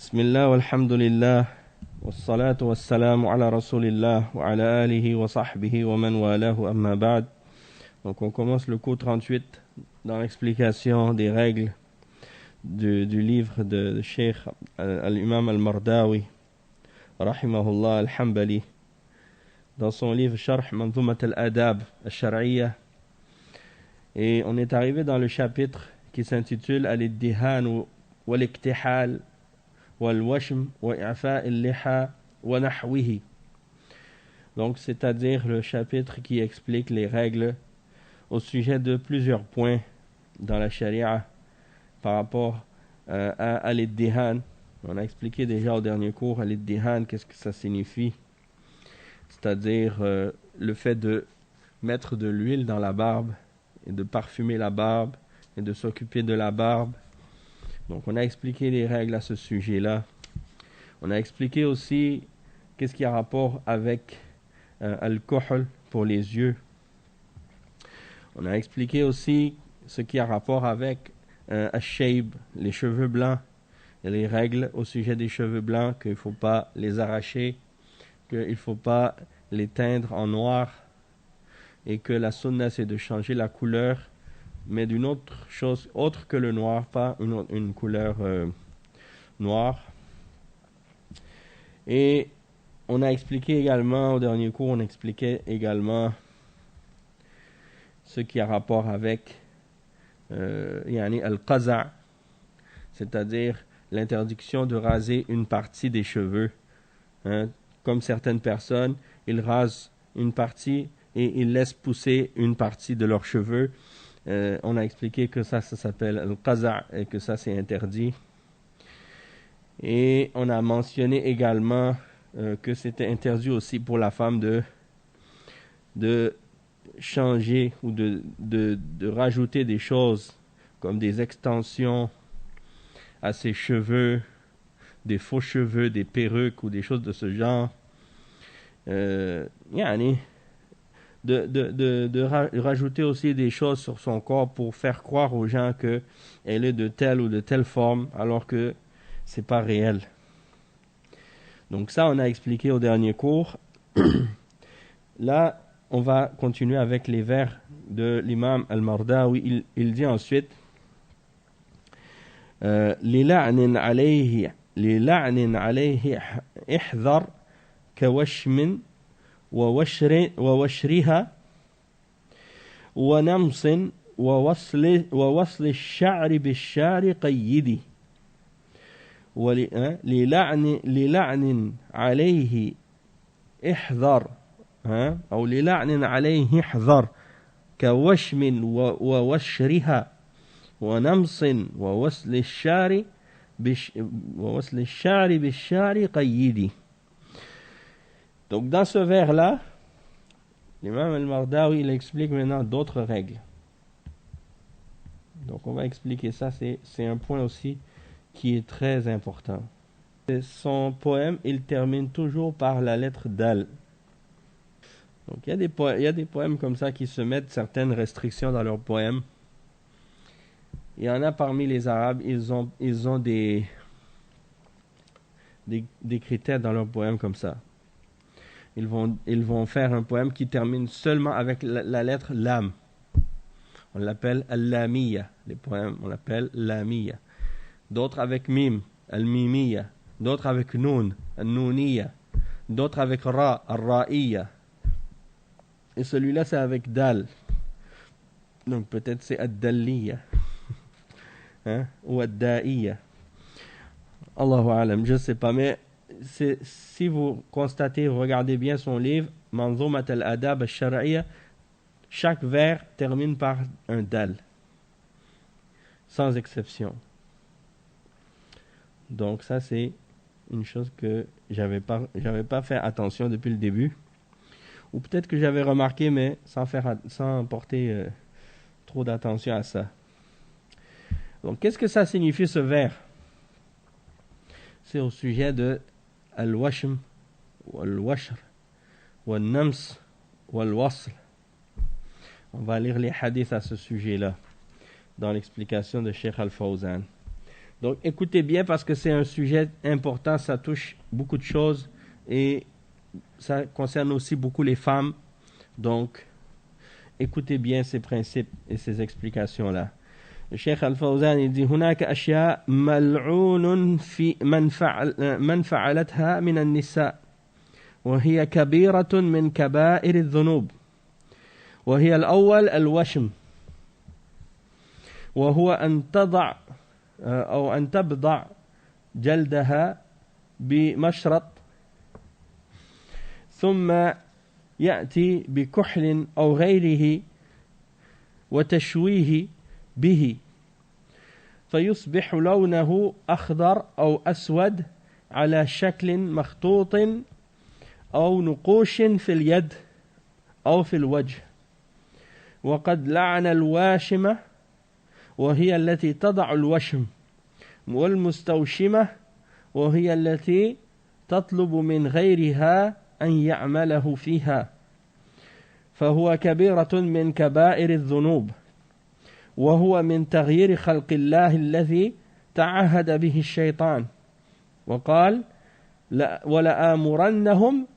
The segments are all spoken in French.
بسم الله والحمد لله والصلاة والسلام على رسول الله وعلى آله وصحبه ومن والاه أما بعد. Donc on commence le cours 38 dans l'explication des règles du livre de Cheikh al-Imam al-Mardawi rahimahullah al-Hanbali dans son livre Sharh Manzumat al-Adab al-Shar'iyya. Et on est arrivé dans le chapitre qui s'intitule Al-Iddihan wal-Iktihal wal-Washm wa-I'fa al-Liha wa nahwihi. Donc c'est-à-dire le chapitre qui explique les règles au sujet de plusieurs points dans la charia par rapport à l'iddihan. On a expliqué déjà au dernier cours à l'iddihan, qu'est-ce que ça signifie. C'est-à-dire le fait de mettre de l'huile dans la barbe et de parfumer la barbe et de s'occuper de la barbe. Donc on a expliqué les règles à ce sujet-là. On a expliqué aussi qu'est-ce qui a rapport avec al-kuhl pour les yeux. On a expliqué aussi ce qui a rapport avec al-shayb, les cheveux blancs, et les règles au sujet des cheveux blancs, qu'il ne faut pas les arracher, qu'il ne faut pas les teindre en noir, et que la sunna c'est de changer la couleur, mais d'une autre chose autre que le noir, pas une couleur noire. Et on a expliqué également, au dernier cours, on expliquait également ce qui a rapport avec al-qaza', c'est-à-dire l'interdiction de raser une partie des cheveux. Comme certaines personnes, ils rasent une partie et ils laissent pousser une partie de leurs cheveux. On a expliqué que ça s'appelle al-qaza' et que ça c'est interdit. Et on a mentionné également que c'était interdit aussi pour la femme de changer ou de rajouter des choses comme des extensions à ses cheveux, des faux cheveux, des perruques ou des choses de ce genre. De rajouter aussi des choses sur son corps pour faire croire aux gens qu'elle est de telle ou de telle forme alors que c'est pas réel. Donc ça on a expliqué au dernier cours. Là on va continuer avec les vers de l'imam al-Mardawi. Il dit ensuite للعن عليه احذر كوشم ووشرها ونمص ووصل الشعر بالشعر قيدي للعن عليه احذر أو للعن عليه احذر كوشم ووشرها ونمص ووصل الشعر بالشعر قيدي. Donc dans ce vers-là, l'imam al-Mardawi il explique maintenant d'autres règles. Donc on va expliquer ça, c'est un point aussi qui est très important. Son poème, il termine toujours par la lettre dal. Donc il y a des poèmes comme ça qui se mettent certaines restrictions dans leurs poèmes. Il y en a parmi les Arabes, ils ont des critères dans leurs poèmes comme ça. Ils vont faire un poème qui termine seulement avec la lettre lam. On l'appelle al-lamiyya. Les poèmes, on l'appelle lamiyya. D'autres avec mim, al-mimiyya. D'autres avec noun, al-nouniyya. D'autres avec ra, al-ra'iyya. Et celui-là, c'est avec dal. Donc peut-être c'est ad-dalliyya. Ou ad-da'iyya. Allahu alam, je ne sais pas, mais si vous constatez, regardez bien son livre, Manzumat al-Adab al-Shar'iyya, chaque vers termine par un dal, sans exception. Donc ça c'est une chose que j'avais pas fait attention depuis le début, ou peut-être que j'avais remarqué, mais sans porter trop d'attention à ça. Donc qu'est-ce que ça signifie ce vers? C'est au sujet de al-washm, wal-washr, wal-nams, wal-wasl. On va lire les hadiths à ce sujet-là, dans l'explication de Cheikh Al-Fawzan. Donc écoutez bien parce que c'est un sujet important, ça touche beaucoup de choses et ça concerne aussi beaucoup les femmes. Donc écoutez bien ces principes et ces explications-là. Le Cheikh Al-Fawzan il dit هناك أشياء ملعون في من فعلتها من النساء وهي كبيرة من كبائر الذنوب وهي الأول الوشم وهو أن تضع أو أن تبضع جلدها بمشرط ثم يأتي بكحل أو غيره وتشويه به فيصبح لونه أخضر أو أسود على شكل مخطوط أو نقوش في اليد أو في الوجه وقد لعن الواشمة وهي التي تضع الوشم والمستوشمة وهي التي تطلب من غيرها أن يعمله فيها فهو كبيرة من كبائر الذنوب وهو من تغيير خلق الله الذي تعهد به الشيطان وقال ولآمرنهم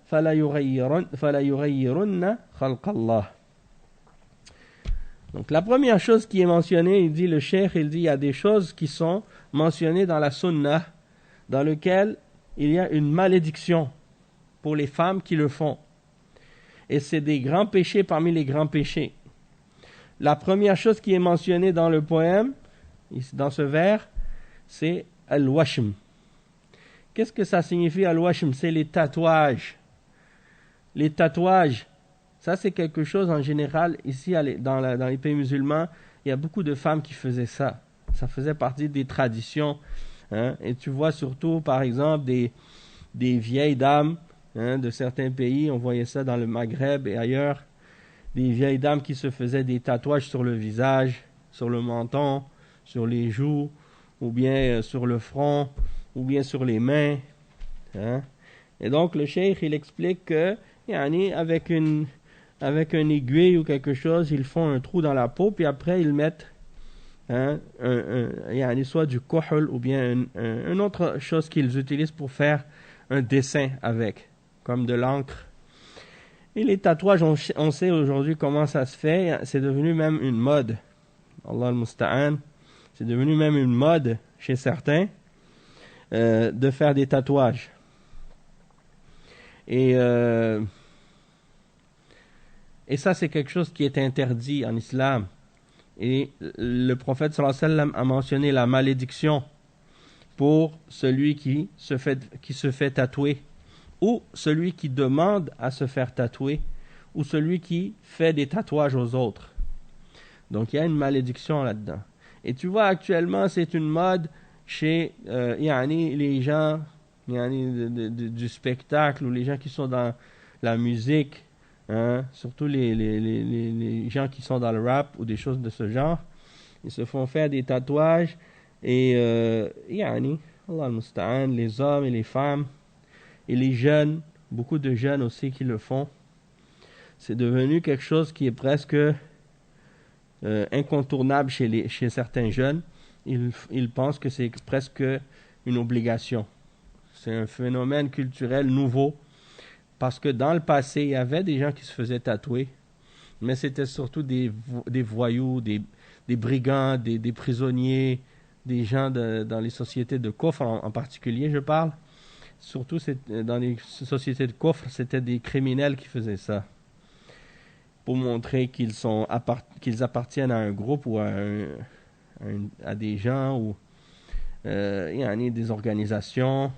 فليغيرن خلق الله. Donc la première chose qui est mentionnée, il dit le cheikh, il dit il y a des choses qui sont mentionnées dans la sunna dans lesquelles il y a une malédiction pour les femmes qui le font. Et c'est des grands péchés parmi les grands péchés. La première chose qui est mentionnée dans le poème, dans ce vers, c'est al-washm. Qu'est-ce que ça signifie al-washm? C'est les tatouages. Les tatouages, ça c'est quelque chose en général, ici dans les pays musulmans, il y a beaucoup de femmes qui faisaient ça. Ça faisait partie des traditions. Hein? Et tu vois surtout, par exemple, des vieilles dames de certains pays, on voyait ça dans le Maghreb et ailleurs, des vieilles dames qui se faisaient des tatouages sur le visage, sur le menton, sur les joues, ou bien sur le front, ou bien sur les mains. Hein? Et donc le cheikh, il explique que avec une aiguille ou quelque chose, ils font un trou dans la peau, puis après ils mettent soit du kohl ou bien une autre chose qu'ils utilisent pour faire un dessin avec, comme de l'encre. Et les tatouages, on sait aujourd'hui comment ça se fait, c'est devenu même une mode. Allah al-Musta'an, c'est devenu même une mode chez certains de faire des tatouages. Et ça, c'est quelque chose qui est interdit en islam. Et le prophète sallallahu alayhi wa sallam a mentionné la malédiction pour celui qui se fait tatouer, ou celui qui demande à se faire tatouer, ou celui qui fait des tatouages aux autres. Donc il y a une malédiction là-dedans. Et tu vois, actuellement, c'est une mode chez les gens du spectacle, ou les gens qui sont dans la musique, surtout les gens qui sont dans le rap ou des choses de ce genre. Ils se font faire des tatouages et Allah al-Musta'an, les hommes et les femmes et les jeunes, beaucoup de jeunes aussi qui le font. C'est devenu quelque chose qui est presque incontournable chez certains jeunes. Ils pensent que c'est presque une obligation. C'est un phénomène culturel nouveau, parce que dans le passé, il y avait des gens qui se faisaient tatouer, mais c'était surtout des voyous, des brigands, des prisonniers, des gens dans les sociétés de kofr en particulier, je parle. Surtout dans les sociétés de kofr, c'était des criminels qui faisaient ça, pour montrer qu'ils appartiennent à un groupe ou à des gens ou des organisations.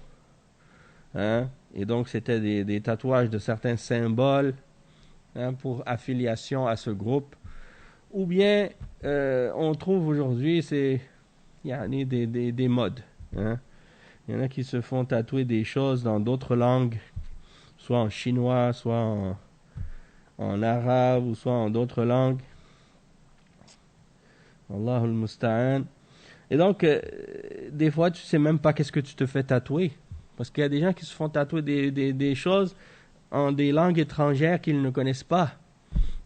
Et donc c'était des tatouages de certains symboles pour affiliation à ce groupe. Ou bien on trouve aujourd'hui des modes. Il y en a qui se font tatouer des choses dans d'autres langues, soit en chinois, soit en arabe, ou soit en d'autres langues. Allahu al-Musta'an. Et donc, des fois, tu sais même pas qu'est-ce que tu te fais tatouer. Parce qu'il y a des gens qui se font tatouer des choses en des langues étrangères qu'ils ne connaissent pas.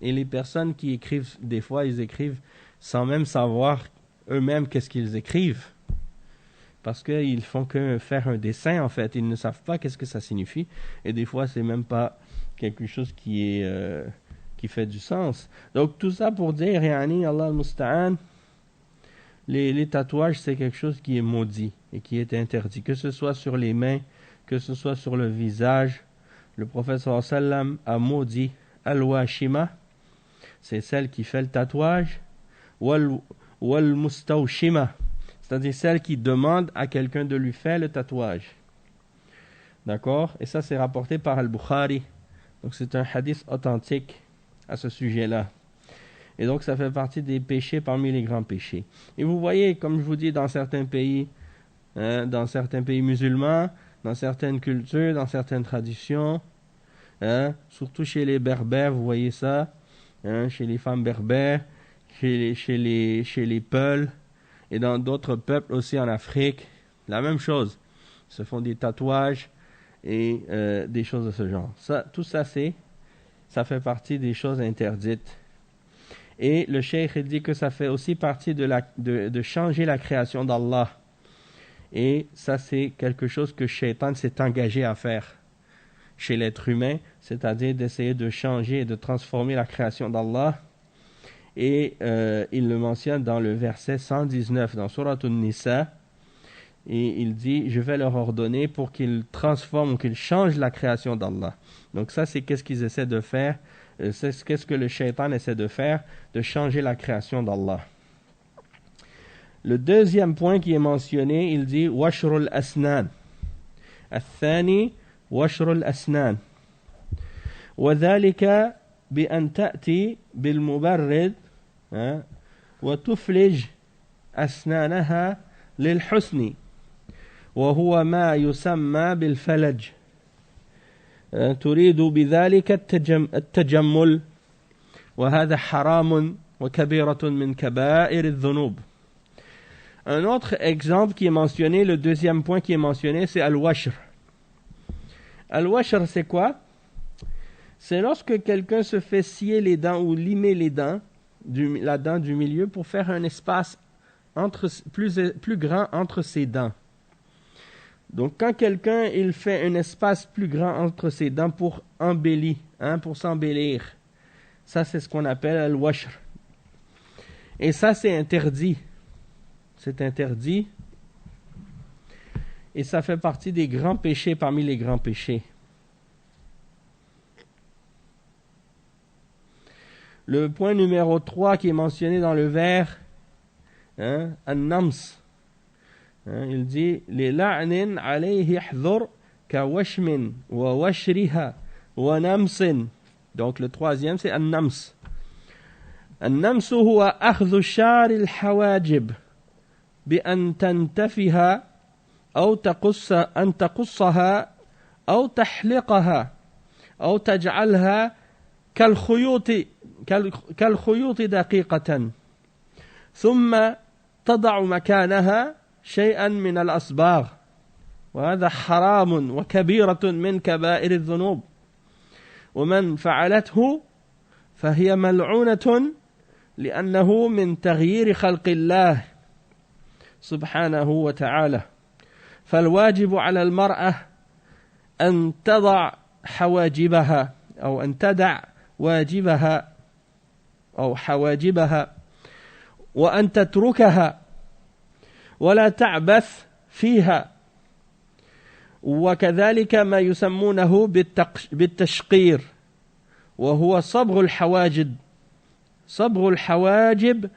Et les personnes qui écrivent, des fois, ils écrivent sans même savoir eux-mêmes qu'est-ce qu'ils écrivent. parce qu'ils font que faire un dessin en fait, ils ne savent pas qu'est-ce que ça signifie, et des fois c'est même pas quelque chose qui fait du sens. Donc tout ça pour dire, yani, Allah al-Musta'an, les tatouages c'est quelque chose qui est maudit et qui est interdit, que ce soit sur les mains, que ce soit sur le visage. Le prophète sallallahu alayhi wa sallam a maudit al-washima, c'est celle qui fait le tatouage, wal-mustawshima, c'est-à-dire celle qui demande à quelqu'un de lui faire le tatouage. D'accord? Et ça c'est rapporté par Al-Bukhari. Donc c'est un hadith authentique à ce sujet-là. Et donc ça fait partie des péchés parmi les grands péchés. Et vous voyez, comme je vous dis, dans certains pays musulmans, dans certaines cultures, dans certaines traditions, surtout chez les berbères, vous voyez ça, chez les femmes berbères, chez les Peuls, et dans d'autres peuples aussi en Afrique, la même chose. Ils se font des tatouages et des choses de ce genre. Tout ça, ça fait partie des choses interdites. Et le cheikh dit que ça fait aussi partie de changer la création d'Allah. Et ça, c'est quelque chose que Shaitan s'est engagé à faire chez l'être humain, c'est-à-dire d'essayer de changer et de transformer la création d'Allah. Et il le mentionne dans le verset 119 dans Surat An-Nisa. Et il dit, je vais leur ordonner pour qu'ils transforment ou qu'ils changent la création d'Allah. Donc ça, c'est qu'est-ce qu'ils essaient de faire. C'est qu'est-ce que le shaitan essaie de faire, de changer la création d'Allah. Le deuxième point qui est mentionné, il dit washrul asnan. الثاني وشر الأسنان وذلك بأن تأتي بالمبرد وتفلج أسنانها للحسن وهو ما يسمى بالفلج تريد بذلك التجمل وهذا حرام وكبيرة من كبائر الذنوب. Un autre exemple qui est mentionné, le deuxième point qui est mentionné, c'est al-washr. Al-washr, c'est quoi? C'est lorsque quelqu'un se fait scier les dents ou limer les dents, la dent du milieu, pour faire un espace plus grand entre ses dents. Donc, quand quelqu'un il fait un espace plus grand entre ses dents pour embellir, pour s'embellir, ça c'est ce qu'on appelle al-washr. Et ça c'est interdit. C'est interdit. Et ça fait partie des grands péchés parmi les grands péchés. Le point numéro 3 qui est mentionné dans le vers, an-nams. Il dit li la'nin alayhi ihdhur ka washmin wa washriha wa namsin. Donc le troisième c'est an-nams. An-nams huwa akhdhu shar al-hawajib bi an tantafiha أو تقصها أو تحلقها أو تجعلها كالخيوط دقيقة ثم تضع مكانها شيئا من الأصباغ وهذا حرام وكبيرة من كبائر الذنوب ومن فعلته فهي ملعونة لأنه من تغيير خلق الله سبحانه وتعالى. فالواجب على المرأة أن تضع حواجبها أو أن تدع واجبها أو حواجبها وأن تتركها ولا تعبث فيها. وكذلك ما يسمونه بالتشقير وهو صبغ الحواجب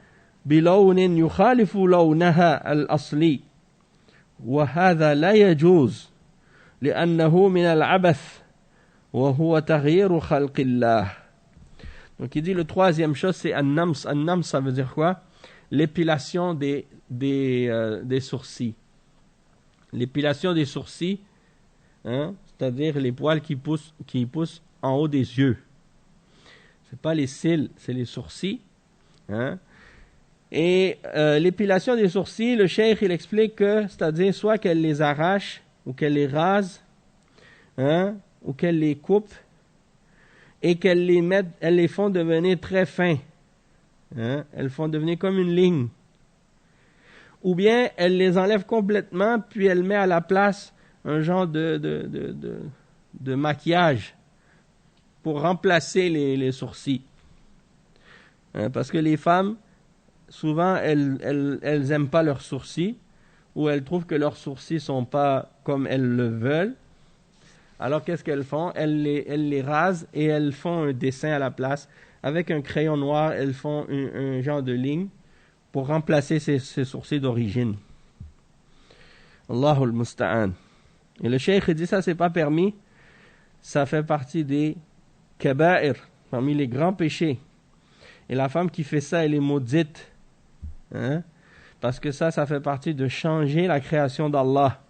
بلون يخالف لونها الأصلي وهذا لا يجوز لأنه من العبث وهو تغيير خلق الله. Donc il dit le troisième chose c'est an-nams. An-nams ça veut dire quoi? L'épilation des sourcils. L'épilation des sourcils, c'est-à-dire les poils qui poussent en haut des yeux. C'est pas les cils, c'est les sourcils. Et l'épilation des sourcils, le cheikh il explique que, c'est-à-dire soit qu'elle les arrache ou qu'elle les rase, ou qu'elle les coupe et qu'elle les font devenir très fins, elles font devenir comme une ligne, ou bien elle les enlève complètement, puis elle met à la place un genre de maquillage pour remplacer les sourcils. Parce que les femmes, souvent, elles aiment pas leurs sourcils, ou elles trouvent que leurs sourcils sont pas comme elles le veulent. Alors qu'est-ce qu'elles font? Elles les rasent et elles font un dessin à la place. Avec un crayon noir, elles font un genre de ligne pour remplacer ces sourcils d'origine. Allahul Musta'an. Et le cheikh dit ça, c'est pas permis. Ça fait partie des kaba'ir, parmi les grands péchés. Et la femme qui fait ça, elle est maudite. Parce que ça fait partie de changer la création d'Allah.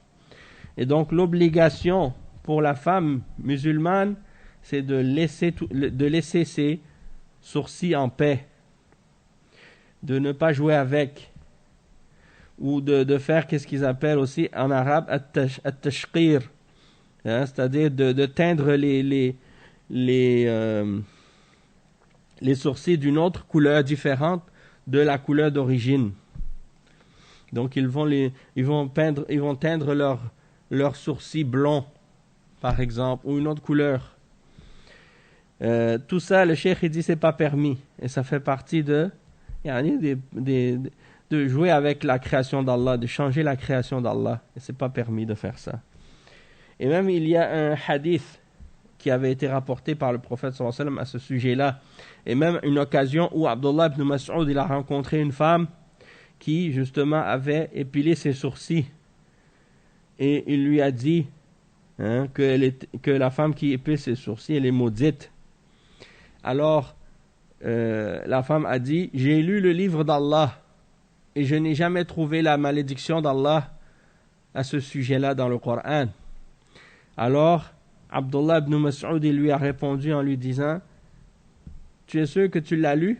Et donc l'obligation pour la femme musulmane, c'est de laisser ses sourcils en paix, de ne pas jouer avec, ou de faire qu'est-ce qu'ils appellent aussi en arabe at-tashqir, c'est-à-dire de teindre les sourcils d'une autre couleur différente de la couleur d'origine. Donc ils vont teindre leurs sourcils blonds, par exemple, ou une autre couleur. Tout ça, le cheikh dit c'est pas permis, et ça fait partie de jouer avec la création d'Allah, de changer la création d'Allah, et c'est pas permis de faire ça. Et même il y a un hadith qui avait été rapporté par le prophète sallallahu alayhi wa sallam à ce sujet-là, et même une occasion où Abdullah ibn Mas'ud il a rencontré une femme qui justement avait épilé ses sourcils, et il lui a dit que la femme qui épile ses sourcils, elle est maudite. Alors la femme a dit: j'ai lu le livre d'Allah et je n'ai jamais trouvé la malédiction d'Allah à ce sujet-là dans le Coran. Alors Abdullah ibn Mas'ud lui a répondu en lui disant: tu es sûr que tu l'as lu?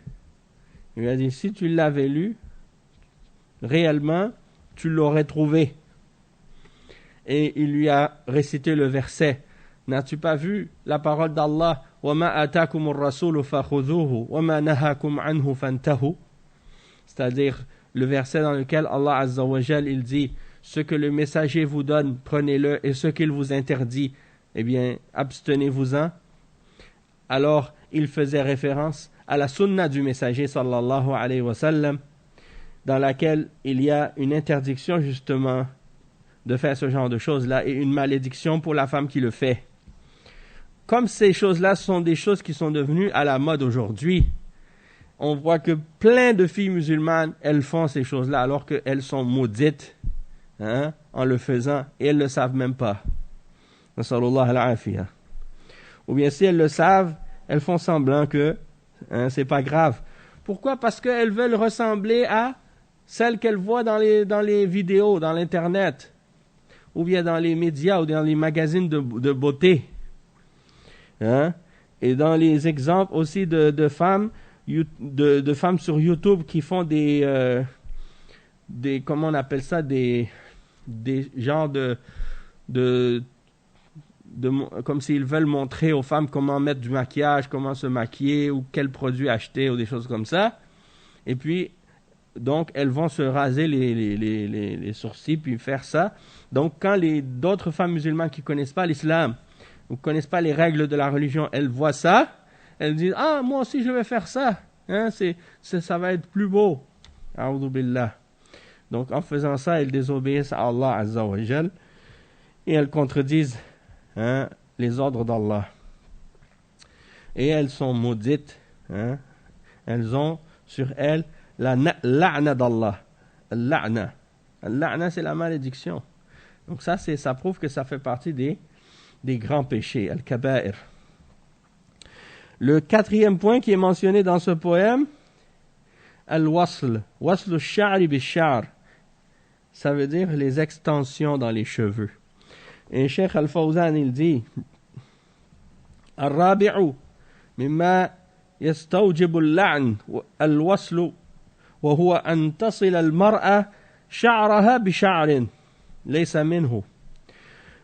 Il lui a dit: si tu l'avais lu, réellement, tu l'aurais trouvé. Et il lui a récité le verset: n'as-tu pas vu la parole d'Allah? C'est-à-dire le verset dans lequel Allah Azza wa Jal il dit: ce que le messager vous donne, prenez-le, et ce qu'il vous interdit, eh bien, abstenez-vous-en. Alors, il faisait référence à la sunna du messager sallallahu alayhi wa sallam, dans laquelle il y a une interdiction justement de faire ce genre de choses-là, et une malédiction pour la femme qui le fait. Comme ces choses-là sont des choses qui sont devenues à la mode aujourd'hui, on voit que plein de filles musulmanes, elles font ces choses-là alors qu'elles sont maudites en le faisant, et elles ne le savent même pas. Nasallallahu al-afiyah. Ou bien si elles le savent, elles font semblant que c'est pas grave. Pourquoi? Parce qu'elles veulent ressembler à celles qu'elles voient dans les vidéos, dans l'internet, ou bien dans les médias, ou dans les magazines de beauté. Et dans les exemples aussi de femmes sur YouTube qui font des comment on appelle ça, des genres de comme s'ils veulent montrer aux femmes comment mettre du maquillage, comment se maquiller, ou quels produits acheter, ou des choses comme ça. Et puis donc elles vont se raser les sourcils, puis faire ça. Donc quand d'autres femmes musulmanes qui connaissent pas l'islam, ou ne connaissent pas les règles de la religion, elles voient ça, elles disent: ah, moi aussi je vais faire ça, ça va être plus beau. A'udhu billah. Donc en faisant ça, elles désobéissent à Allah Azza wa Jal, et elles contredisent les ordres d'Allah. Et elles sont maudites, elles ont sur elles la la'na d'Allah. Al-la'na. Al-la'na, c'est la malédiction. Donc ça prouve que ça fait partie des grands péchés, al-kaba'ir. Le quatrième point qui est mentionné dans ce poème, al-wasl, wasl al-sha'ri bi-sha'r, ça veut dire les extensions dans les cheveux. Et Cheikh Al-Fawzan il dit: al-rabi'u mimma yastawjibu al-la'n al-wasl wa huwa an tasil al-mar'a sha'raha bi-sha'rin laysa minhu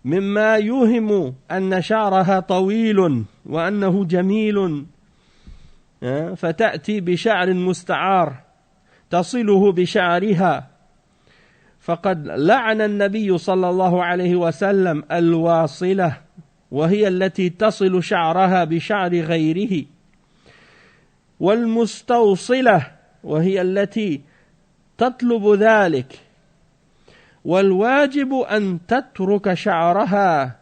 مما يوهم أن شعرها طويل وأنه جميل فتأتي بشعر مستعار تصله بشعرها فقد لعن النبي صلى الله عليه وسلم الواصلة وهي التي تصل شعرها بشعر غيره والمستوصلة وهي التي تطلب ذلك والواجب أن تترك شعرها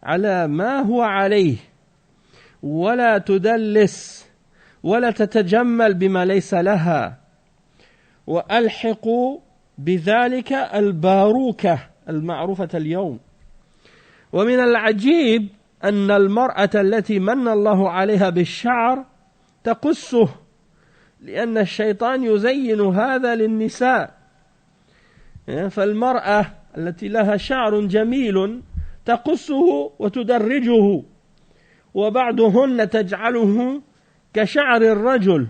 على ما هو عليه ولا تدلس ولا تتجمل بما ليس لها وألحقوا بذلك الباروكة المعروفة اليوم. ومن العجيب أن المرأة التي من الله عليها بالشعر تقصه لأن الشيطان يزين هذا للنساء. فالمرأة التي لها شعر جميل تقصه وتدرجه وبعضهن تجعله كشعر الرجل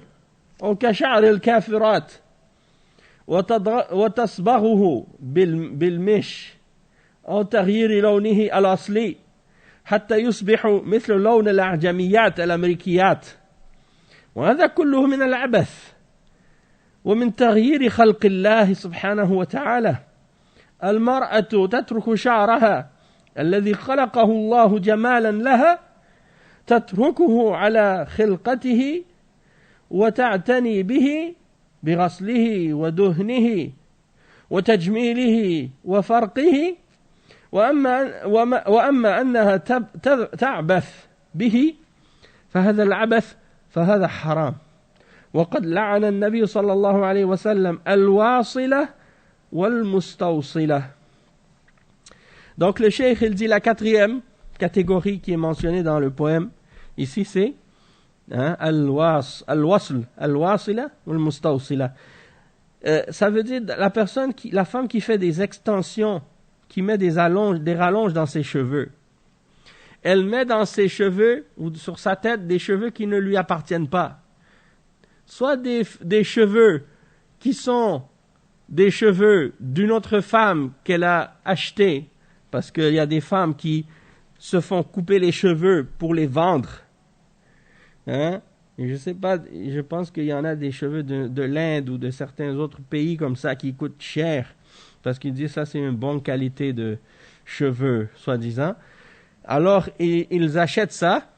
أو كشعر الكافرات وتصبغه بالمش أو تغيير لونه الأصلي حتى يصبح مثل لون الأعجميات الأمريكيات. وهذا كله من العبث ومن تغيير خلق الله سبحانه وتعالى. المرأة تترك شعرها الذي خلقه الله جمالا لها تتركه على خلقته وتعتني به بغسله ودهنه وتجميله وفرقه وأما أنها تعبث به فهذا العبث فهذا حرام. وقد لعن النبي صلى الله عليه وسلم الواصلة والمستوصلة. Donc le cheikh il dit la quatrième catégorie qui est mentionnée dans le poème ici c'est al-wasl, al-wasila ou al-mustawsila. Ça veut dire la femme qui fait des extensions, qui met des rallonges dans ses cheveux. Elle met dans ses cheveux ou sur sa tête des cheveux qui ne lui appartiennent pas. Soit des cheveux qui sont des cheveux d'une autre femme qu'elle a acheté, parce qu'il y a des femmes qui se font couper les cheveux pour les vendre. Et je sais pas, je pense qu'il y en a des cheveux de l'Inde ou de certains autres pays comme ça qui coûtent cher, parce qu'ils disent ça c'est une bonne qualité de cheveux, soi-disant. Alors ils achètent ça,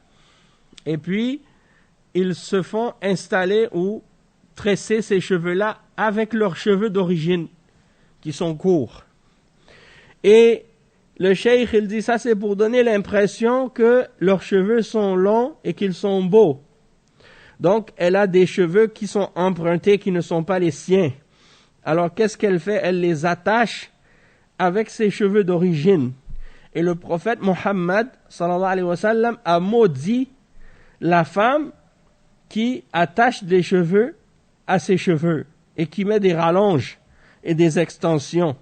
et puis ils se font installer ou tresser ces cheveux-là avec leurs cheveux d'origine, qui sont courts. Et le cheikh, il dit ça, c'est pour donner l'impression que leurs cheveux sont longs et qu'ils sont beaux. Donc, elle a des cheveux qui sont empruntés, qui ne sont pas les siens. Alors, qu'est-ce qu'elle fait? Elle les attache avec ses cheveux d'origine. Et le prophète Mohammed, sallallahu alayhi wa sallam, a maudit la femme qui attache des cheveux à ses cheveux et qui met des rallonges et des extensions.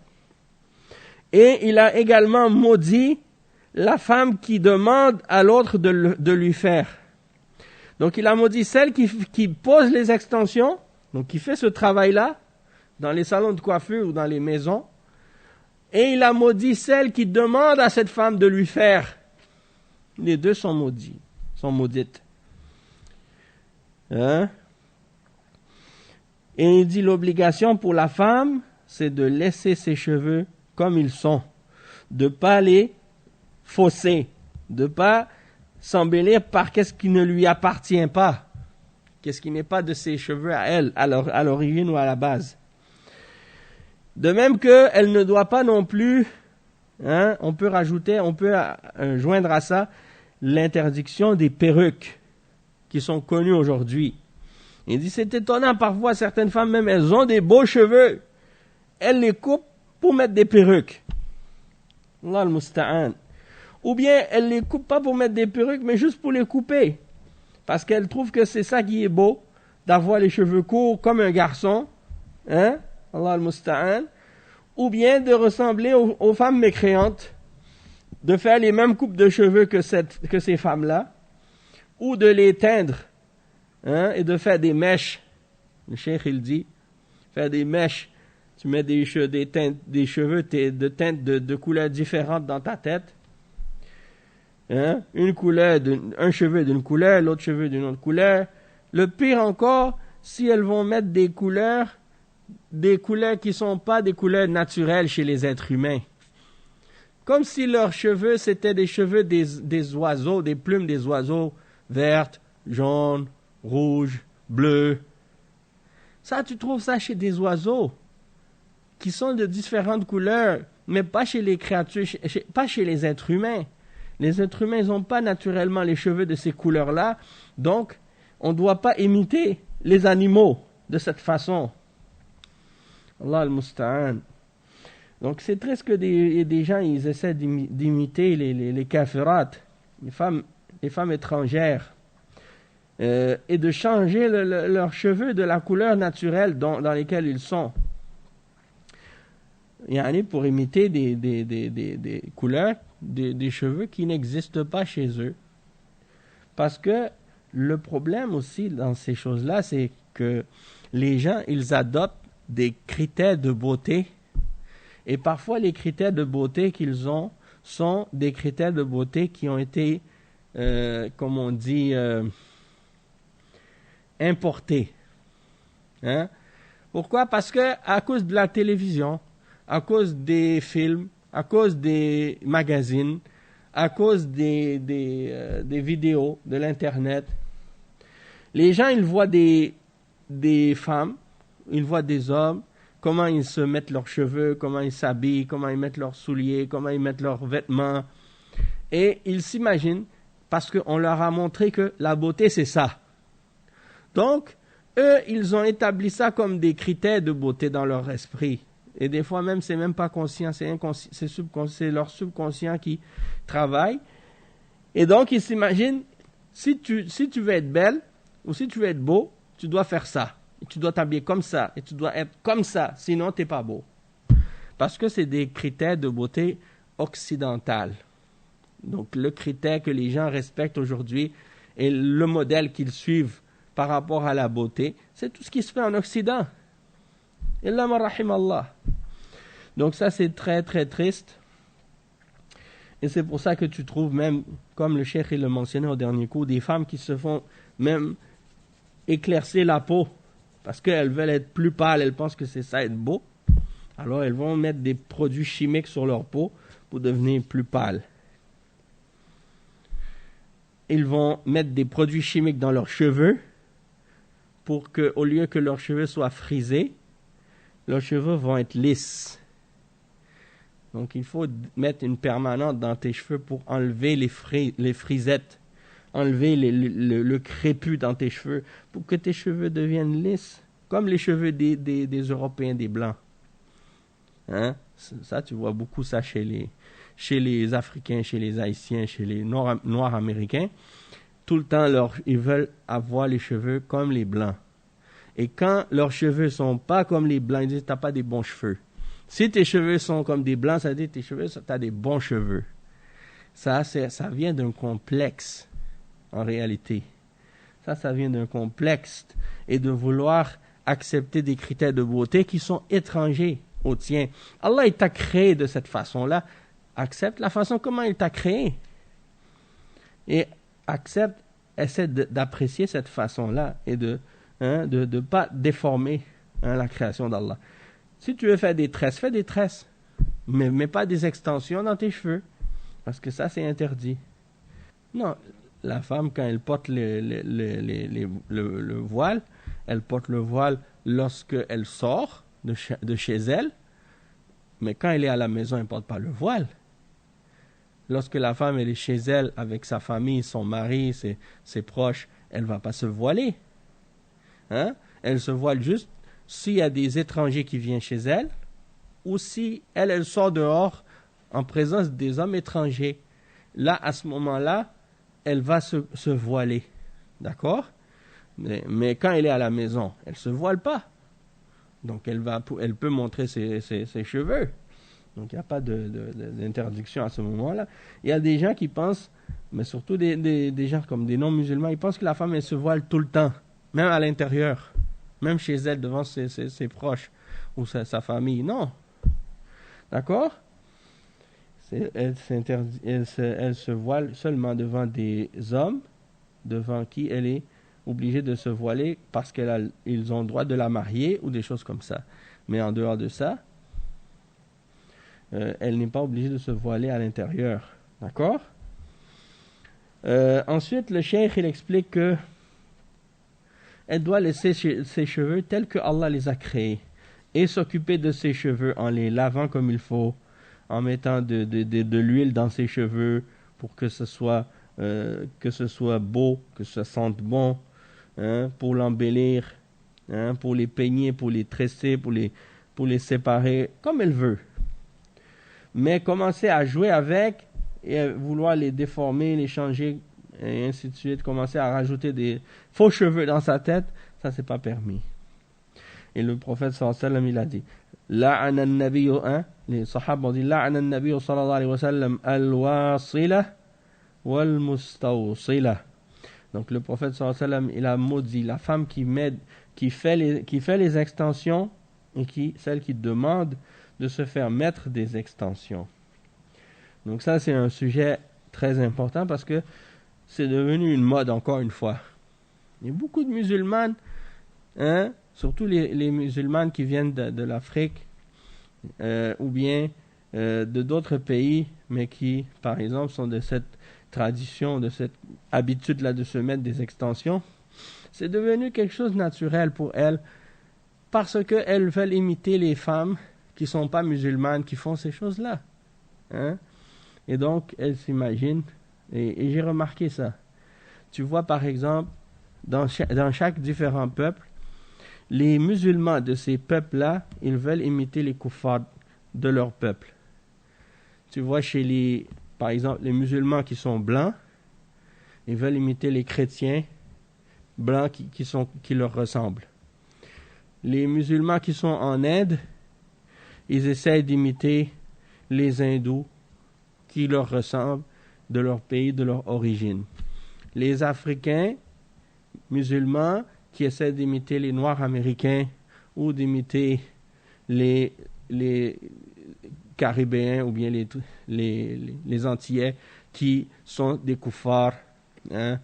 Et il a également maudit la femme qui demande à l'autre de lui faire. Donc il a maudit celle qui pose les extensions, donc qui fait ce travail-là dans les salons de coiffure ou dans les maisons. Et il a maudit celle qui demande à cette femme de lui faire. Les deux sont maudits, sont maudites. Et il dit l'obligation pour la femme, c'est de laisser ses cheveux comme ils sont, de ne pas les fausser, de ne pas s'embellir par qu'est-ce qui ne lui appartient pas, qu'est-ce qui n'est pas de ses cheveux à elle, à l'origine ou à la base. De même qu'elle ne doit pas non plus, on peut joindre à ça l'interdiction des perruques qui sont connues aujourd'hui. Il dit c'est étonnant, parfois certaines femmes même, elles ont des beaux cheveux, elles les coupent pour mettre des perruques. Allah al-musta'an. Ou bien elles les coupent pas pour mettre des perruques, mais juste pour les couper. Parce qu'elles trouvent que c'est ça qui est beau, d'avoir les cheveux courts comme un garçon. Allah al-musta'an. Ou bien de ressembler aux femmes mécréantes, de faire les mêmes coupes de cheveux que ces femmes-là, ou de les teindre, et de faire des mèches. Le cheikh il dit, faire des mèches. Tu mets des cheveux de teintes de couleurs différentes dans ta tête. Un cheveu d'une couleur, l'autre cheveu d'une autre couleur. Le pire encore, si elles vont mettre des couleurs des couleurs qui ne sont pas des couleurs naturelles chez les êtres humains. Comme si leurs cheveux, c'était des cheveux des oiseaux, des plumes des oiseaux, vertes, jaunes, rouges, bleues. Ça, tu trouves ça chez des oiseaux qui sont de différentes couleurs, mais pas chez les créatures, pas chez les êtres humains. Les êtres humains, ils n'ont pas naturellement les cheveux de ces couleurs-là, donc on ne doit pas imiter les animaux de cette façon. Allah al-Musta'an. Donc c'est triste que des gens ils essaient d'imiter les kafirat, les femmes étrangères, et de changer leurs cheveux de la couleur naturelle dans lesquelles ils sont. Pour imiter des couleurs, des cheveux qui n'existent pas chez eux. Parce que le problème aussi dans ces choses-là, c'est que les gens, ils adoptent des critères de beauté. Et parfois, les critères de beauté qu'ils ont sont des critères de beauté qui ont été, comme on dit, importés. Hein? Pourquoi? Parce que à cause de la télévision, à cause des films, à cause des magazines, à cause des vidéos, de l'Internet, les gens, ils voient des femmes, ils voient des hommes, comment ils se mettent leurs cheveux, comment ils s'habillent, comment ils mettent leurs souliers, comment ils mettent leurs vêtements. Et ils s'imaginent, parce qu'on leur a montré que la beauté, c'est ça. Donc, eux, ils ont établi ça comme des critères de beauté dans leur esprit. Et des fois même, c'est même pas conscient, c'est leur subconscient qui travaille. Et donc, ils s'imaginent, si tu veux être belle, ou si tu veux être beau, tu dois faire ça. Et tu dois t'habiller comme ça, et tu dois être comme ça, sinon tu n'es pas beau. Parce que c'est des critères de beauté occidentale. Donc, le critère que les gens respectent aujourd'hui, et le modèle qu'ils suivent par rapport à la beauté, c'est tout ce qui se fait en Occident. Illa ma rahim Allah. Donc ça, c'est très très triste. Et c'est pour ça que tu trouves même, comme le cheikh il le mentionnait au dernier coup, des femmes qui se font même éclaircir la peau parce qu'elles veulent être plus pâles, elles pensent que c'est ça être beau. Alors elles vont mettre des produits chimiques sur leur peau pour devenir plus pâles. Ils vont mettre des produits chimiques dans leurs cheveux pour que, au lieu que leurs cheveux soient frisés, leurs cheveux vont être lisses. Donc il faut mettre une permanente dans tes cheveux pour enlever les frisettes, enlever le crépus dans tes cheveux, pour que tes cheveux deviennent lisses, comme les cheveux des Européens, des Blancs. Hein? Ça, tu vois beaucoup ça chez les Africains, chez les Haïtiens, chez les Noirs américains. Tout le temps, ils veulent avoir les cheveux comme les Blancs. Et quand leurs cheveux sont pas comme les Blancs, ils disent, t'as pas des bons cheveux. Si tes cheveux sont comme des Blancs, ça veut dire que tes cheveux, t'as des bons cheveux. Ça vient d'un complexe, en réalité. Ça vient d'un complexe et de vouloir accepter des critères de beauté qui sont étrangers aux tiens. Allah, il t'a créé de cette façon-là. Accepte la façon comment il t'a créé. Et accepte, essaie d'apprécier cette façon-là et de ne pas déformer la création d'Allah. Si tu veux faire des tresses, fais des tresses. Mais mets pas des extensions dans tes cheveux. Parce que ça, c'est interdit. Non, la femme, quand elle porte le voile, elle porte le voile lorsqu'elle sort de chez elle. Mais quand elle est à la maison, elle ne porte pas le voile. Lorsque la femme elle est chez elle, avec sa famille, son mari, ses proches, elle ne va pas se voiler. Hein? Elle se voile juste s'il y a des étrangers qui viennent chez elle, ou si elle sort dehors en présence des hommes étrangers. Là, à ce moment-là, elle va se voiler. D'accord? Mais quand elle est à la maison, elle ne se voile pas. Donc, elle peut montrer ses cheveux. Donc, il n'y a pas d'interdiction à ce moment-là. Il y a des gens qui pensent, mais surtout des gens comme des non-musulmans, ils pensent que la femme, elle se voile tout le temps, même à l'intérieur, même chez elle, devant ses proches ou sa famille. Non. D'accord? Elle se voile seulement devant des hommes devant qui elle est obligés de se voiler parce qu'ils ont le droit de la marier ou des choses comme ça. Mais en dehors de ça, elle n'est pas obligée de se voiler à l'intérieur. D'accord? Ensuite, le cheikh, il explique que elle doit laisser ses cheveux tels que Allah les a créés et s'occuper de ses cheveux en les lavant comme il faut, en mettant de l'huile dans ses cheveux pour que ce soit beau, que ça sente bon, hein, pour l'embellir, hein, pour les peigner, pour les tresser, pour les séparer, comme elle veut. Mais commencer à jouer avec et vouloir les déformer, les changer, et ainsi de suite, commencer à rajouter des faux cheveux dans sa tête, ça c'est pas permis. Et le prophète sallallahu alayhi wa sallam, il a dit, la'ana an-nabiy, hein, les sahaba ont dit, la'ana an-nabiy sallallahu alayhi wa sallam al-wasila wal-mustawsila. Donc le prophète sallallahu alayhi wa sallam, il a maudit la femme qui fait les extensions et celle qui demande de se faire mettre des extensions. Donc ça c'est un sujet très important parce que c'est devenu une mode encore une fois. Il y a beaucoup de musulmanes, hein, surtout les musulmanes qui viennent de l'Afrique ou bien de d'autres pays, mais qui, par exemple, sont de cette tradition, de cette habitude-là de se mettre des extensions. C'est devenu quelque chose de naturel pour elles parce qu'elles veulent imiter les femmes qui ne sont pas musulmanes, qui font ces choses-là. Hein? Et donc, elles s'imaginent, et j'ai remarqué ça. Tu vois, par exemple, dans chaque différent peuple, les musulmans de ces peuples-là, ils veulent imiter les kuffars de leur peuple. Tu vois, par exemple, les musulmans qui sont blancs, ils veulent imiter les chrétiens blancs qui leur ressemblent. Les musulmans qui sont en Inde, ils essaient d'imiter les hindous qui leur ressemblent de leur pays, de leur origine. Les Africains musulmans qui essaient d'imiter les Noirs américains ou d'imiter les Caribéens ou bien les Antillais qui sont des kuffars, hein,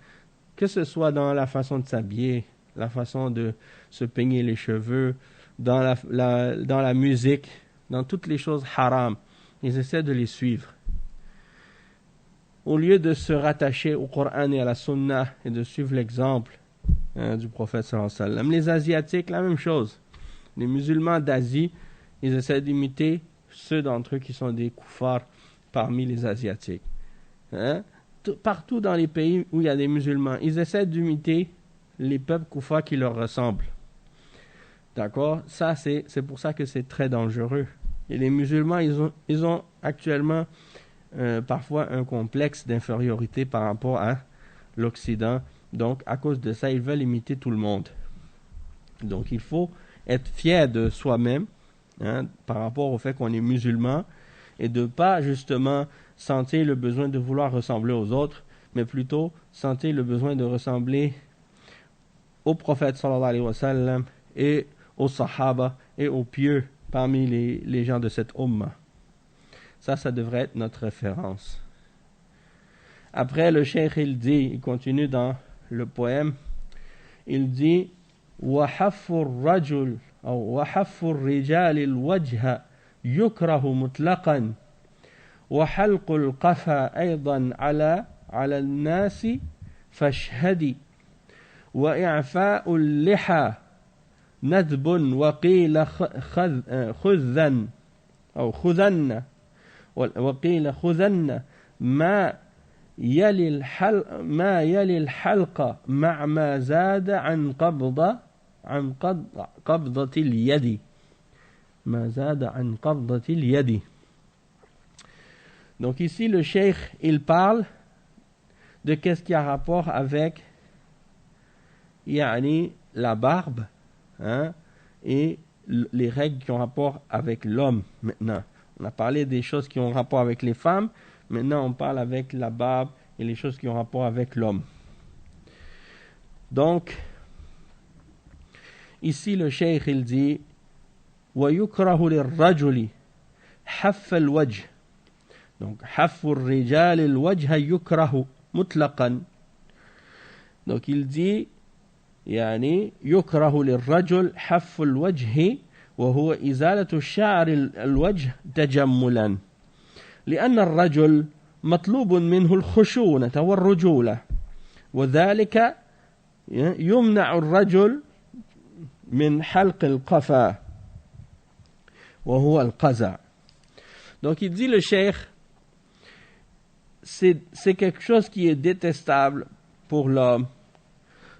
que ce soit dans la façon de s'habiller, la façon de se peigner les cheveux, dans la musique, dans toutes les choses haram. Ils essaient de les suivre. Au lieu de se rattacher au Coran et à la Sunna et de suivre l'exemple du prophète sallallahu alayhi wa sallam. Les Asiatiques, la même chose. Les musulmans d'Asie, ils essaient d'imiter ceux d'entre eux qui sont des kuffars parmi les Asiatiques. Hein? Partout dans les pays où il y a des musulmans, ils essaient d'imiter les peuples kuffars qui leur ressemblent. D'accord? Ça, c'est pour ça que c'est très dangereux. Et les musulmans, ils ont actuellement parfois un complexe d'infériorité par rapport à l'Occident. Donc, à cause de ça, ils veulent imiter tout le monde. Donc, il faut être fier de soi-même, hein, par rapport au fait qu'on est musulman et de ne pas justement sentir le besoin de vouloir ressembler aux autres, mais plutôt sentir le besoin de ressembler au prophète sallallahu alayhi wa sallam et aux sahaba et aux pieux parmi les gens de cette ummah. Ça devrait être notre référence. Après, le cheikh, il continue dans le poème, il dit وَحَفُّ الرَّجُلِ أو وَحَفُّ الرِّجَالِ الْوَجْهَ يُكْرَهُ مُطْلَقًا وَحَلْقُ الْقَفَى أيضا على الناس فاشهدي وإعفاء اللحى ندب وقيل خذن أو خذن وقيل خذن ما يلي الحلق مع ما زاد عن قبضة اليد ما زاد عن قبضة اليد. Donc ici le cheikh il parle de qu'est-ce qui a rapport avec la barbe, hein, et les règles qui ont rapport avec l'homme. Maintenant on a parlé des choses qui ont rapport avec les femmes. Maintenant, on parle avec la barbe et les choses qui ont rapport avec l'homme. Donc, ici, le cheikh, il dit وَيُكْرَهُ لِلرَّجُلِ حَفَّ الْوَجْهِ. Donc, حَفُّ الرِّجَالِ الْوَجْهَ يُكْرَهُ مُطْلَقًا. Donc, il dit يعني يكره للرجل حف الوجه وهو إزالة الشعر الوجه تجملا لأن الرجل مطلوب منه الخشونة والرجولة وذلك يمنع الرجل من حلق القفا وهو القزع. Donc il dit le cheikh, c'est quelque chose qui est détestable pour l'homme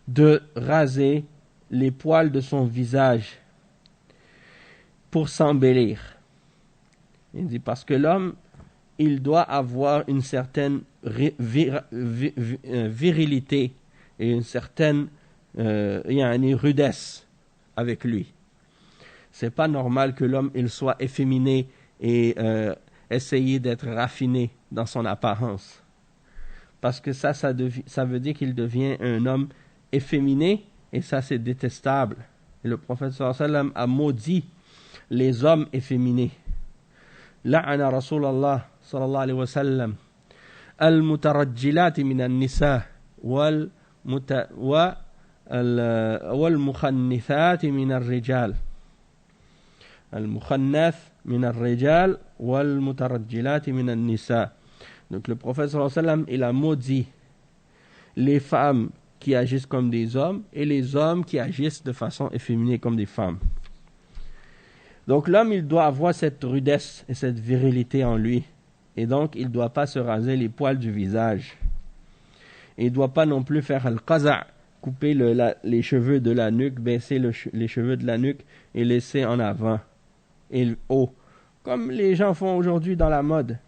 de raser les poils de son visage pour s'embellir. Il dit parce que l'homme, il doit avoir une certaine virilité et une certaine rudesse avec lui. C'est pas normal que l'homme il soit efféminé et essayer d'être raffiné dans son apparence. Parce que ça veut dire qu'il devient un homme efféminé et ça c'est détestable. Et le prophète sallallahu alayhi wa sallam a maudit les hommes efféminés. لعن رسول الله صلى الله عليه وسلم المترجلات من النساء والمخنثات من الرجال المخنث من الرجال والمترجلات من النساء. Donc le prophète sallallahu alayhi wa sallam il a maudit les femmes qui agissent comme des hommes et les hommes qui agissent de façon efféminée comme des femmes. Donc l'homme, il doit avoir cette rudesse et cette virilité en lui. Et donc, il ne doit pas se raser les poils du visage. Et il ne doit pas non plus faire al-qaza', couper les cheveux de la nuque, baisser les cheveux de la nuque et laisser en avant et haut. Comme les gens font aujourd'hui dans la mode.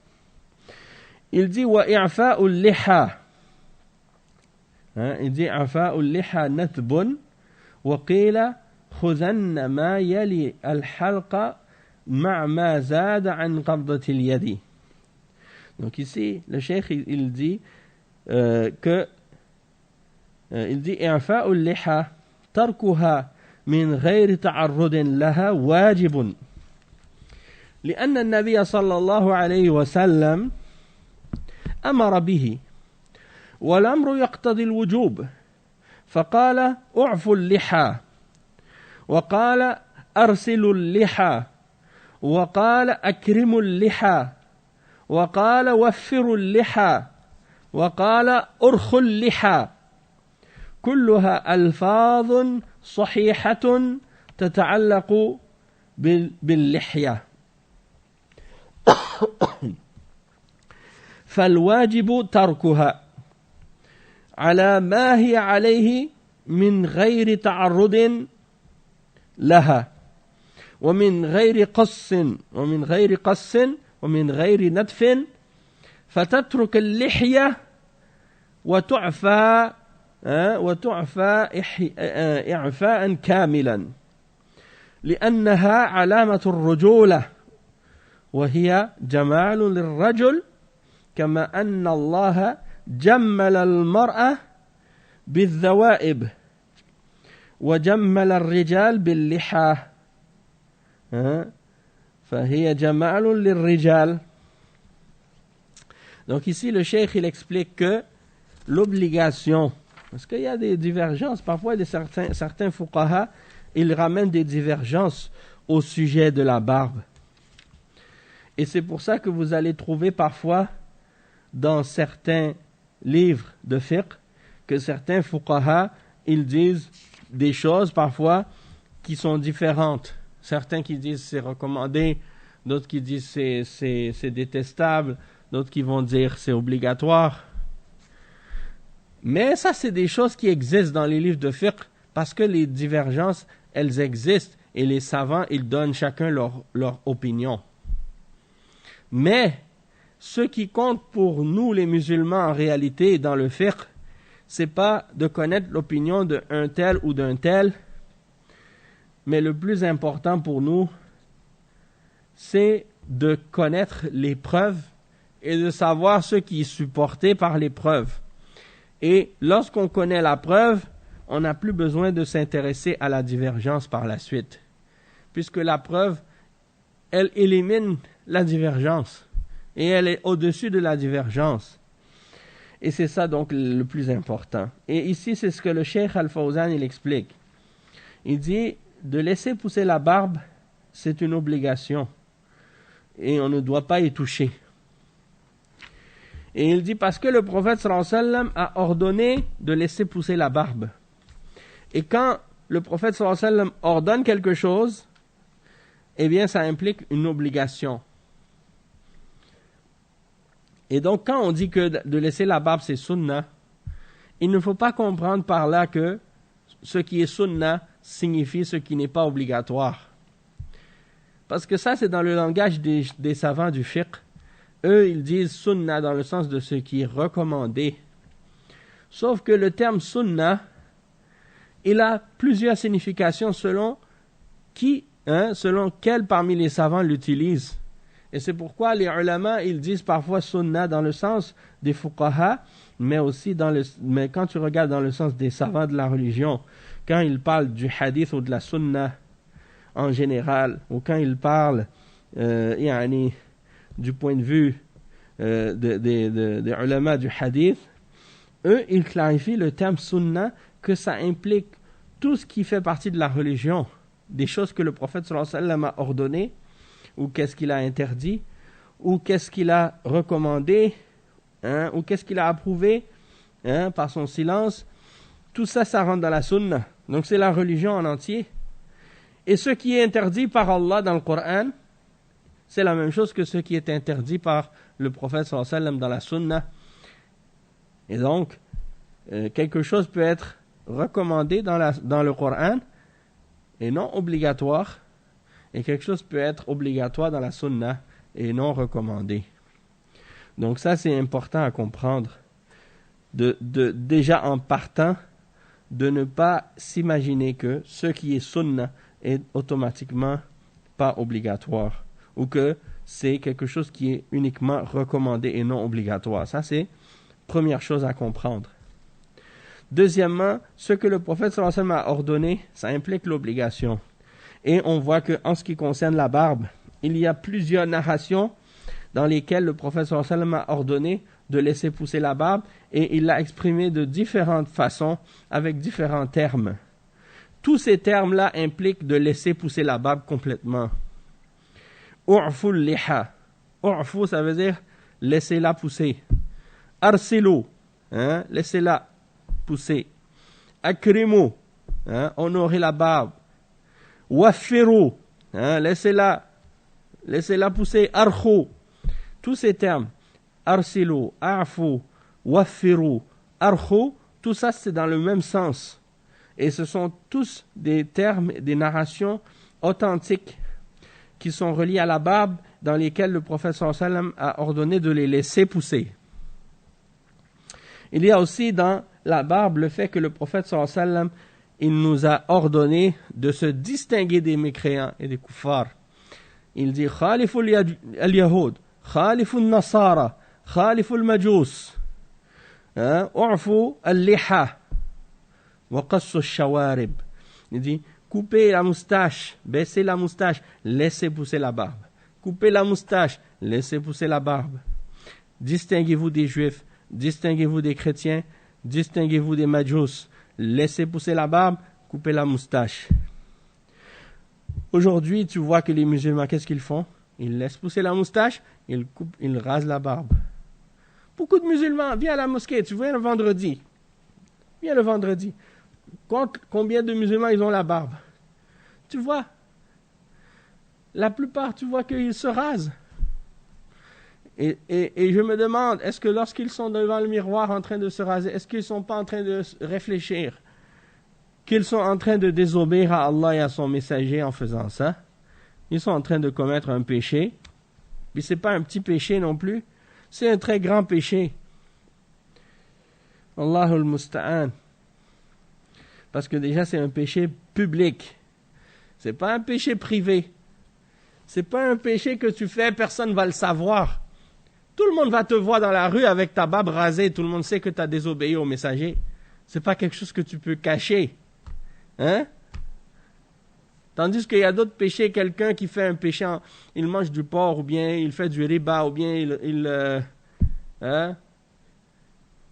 Il dit « wa i'fa'ul liha » il dit « i'fa'ul liha natbun wa qila » خذن ما يلي الحلق مع ما زاد عن قبضة اليد. Donc ici, le cheikh il dit que il dit إعفاء اللحى تركها من غير تعرض لها واجب لأن النبي صلى الله عليه وسلم أمر به والأمر يقتضي الوجوب فقال أعفوا اللحى وقال أرسلوا اللحى وقال أكرموا اللحى وقال وفروا اللحى وقال أرخوا اللحى كلها ألفاظ صحيحة تتعلق باللحية فالواجب تركها على ما هي عليه من غير تعرض لها ومن غير قص ومن غير نتف فتترك اللحية وتعفى إعفاء كاملا لأنها علامة الرجولة وهي جمال للرجل كما أن الله جمل المرأة بالذوائب وجمل الرجال باللحى فهي جمال للرجال. Donc ici le cheikh il explique que l'obligation, parce qu'il y a des divergences parfois de certains fuqaha, ils ramènent des divergences au sujet de la barbe. Et c'est pour ça que vous allez trouver parfois dans certains livres de fiqh que certains fuqaha ils disent des choses parfois qui sont différentes. Certains qui disent c'est recommandé, d'autres qui disent c'est détestable, d'autres qui vont dire c'est obligatoire. Mais ça c'est des choses qui existent dans les livres de fiqh parce que les divergences elles existent et les savants ils donnent chacun leur opinion. Mais ce qui compte pour nous les musulmans en réalité dans le fiqh, c'est pas de connaître l'opinion d'un tel ou d'un tel, mais le plus important pour nous, c'est de connaître les preuves et de savoir ce qui est supporté par les preuves. Et lorsqu'on connaît la preuve, on n'a plus besoin de s'intéresser à la divergence par la suite, puisque la preuve, elle élimine la divergence et elle est au-dessus de la divergence. Et c'est ça donc le plus important. Et ici, c'est ce que le Cheikh Al-Fawzan il explique. Il dit, de laisser pousser la barbe, c'est une obligation. Et on ne doit pas y toucher. Et il dit, parce que le prophète sallallahu alayhi wa sallam a ordonné de laisser pousser la barbe. Et quand le prophète sallallahu alayhi wa sallam ordonne quelque chose, eh bien, ça implique une obligation. Et donc, quand on dit que de laisser la barbe, c'est sunnah, il ne faut pas comprendre par là que ce qui est sunnah signifie ce qui n'est pas obligatoire. Parce que ça, c'est dans le langage des savants du fiqh. Eux, ils disent sunnah dans le sens de ce qui est recommandé. Sauf que le terme sunnah, il a plusieurs significations selon quel parmi les savants l'utilisent. Et c'est pourquoi les ulama, ils disent parfois sunnah dans le sens des fuqaha, mais aussi mais quand tu regardes dans le sens des savants de la religion, quand ils parlent du hadith ou de la sunnah en général, ou quand ils parlent du point de vue des ulama du hadith, eux, ils clarifient le terme sunnah que ça implique tout ce qui fait partie de la religion, des choses que le prophète sallallahu alayhi wa sallam a ordonnées, ou qu'est-ce qu'il a interdit, ou qu'est-ce qu'il a recommandé, ou qu'est-ce qu'il a approuvé par son silence. Tout ça, ça rentre dans la sunna. Donc c'est la religion en entier. Et ce qui est interdit par Allah dans le Coran, c'est la même chose que ce qui est interdit par le prophète sallallahu alayhi wa sallam dans la sunna. Et donc, quelque chose peut être recommandé dans le Coran et non obligatoire, et quelque chose peut être obligatoire dans la sunna et non recommandé. Donc ça, c'est important à comprendre. Déjà en partant, de ne pas s'imaginer que ce qui est sunna est automatiquement pas obligatoire, ou que c'est quelque chose qui est uniquement recommandé et non obligatoire. Ça, c'est première chose à comprendre. Deuxièmement, ce que le prophète sallallahu alayhi wa sallam a ordonné, ça implique l'obligation. Et on voit qu'en ce qui concerne la barbe, il y a plusieurs narrations dans lesquelles le prophète sallallahu alayhi wa sallam a ordonné de laisser pousser la barbe, et il l'a exprimé de différentes façons, avec différents termes. Tous ces termes-là impliquent de laisser pousser la barbe complètement. U'fu liha. U'fu, ça veut dire laissez-la pousser. Arsilu, laissez-la pousser. Akrimu, honorez la barbe. Waffiru, laissez-la pousser. Arkhu, tous ces termes. Arsilu, a'fu, waffiru, arkhu, tout ça c'est dans le même sens. Et ce sont tous des termes, des narrations authentiques qui sont reliées à la barbe, dans lesquelles le prophète sallallahu alayhi wa sallam a ordonné de les laisser pousser. Il y a aussi dans la barbe le fait que le prophète sallallahu alayhi wa sallam, il nous a ordonné de se distinguer des mécréants et des kuffars. Il dit Khalifu al-Yahud, Khalifu al-Nasara, Khalifu al-Majus, U'fu al-Liha, wa qassu al-Shawarib. Il dit coupez la moustache, baissez la moustache, laissez pousser la barbe. Coupez la moustache, laissez pousser la barbe. Distinguez-vous des juifs, distinguez-vous des chrétiens, distinguez-vous des Majus. Laissez pousser la barbe, coupez la moustache. Aujourd'hui, tu vois que les musulmans, qu'est-ce qu'ils font? Ils laissent pousser la moustache, ils rasent la barbe. Beaucoup de musulmans, viens à la mosquée, tu viens le vendredi. Viens le vendredi. Combien de musulmans ils ont la barbe? Tu vois, la plupart, tu vois qu'ils se rasent. Et je me demande, est-ce que lorsqu'ils sont devant le miroir en train de se raser, est-ce qu'ils ne sont pas en train de réfléchir qu'ils sont en train de désobéir à Allah et à son messager en faisant ça? Ils sont en train de commettre un péché. Puis ce n'est pas un petit péché non plus. C'est un très grand péché. Allahul Musta'an. Parce que déjà c'est un péché public. Ce n'est pas un péché privé. Ce n'est pas un péché que tu fais, personne ne va le savoir. Tout le monde va te voir dans la rue avec ta barbe rasée, tout le monde sait que tu as désobéi au messager. Ce n'est pas quelque chose que tu peux cacher. Tandis qu'il y a d'autres péchés, quelqu'un qui fait un péché, il mange du porc, ou bien il fait du riba, ou bien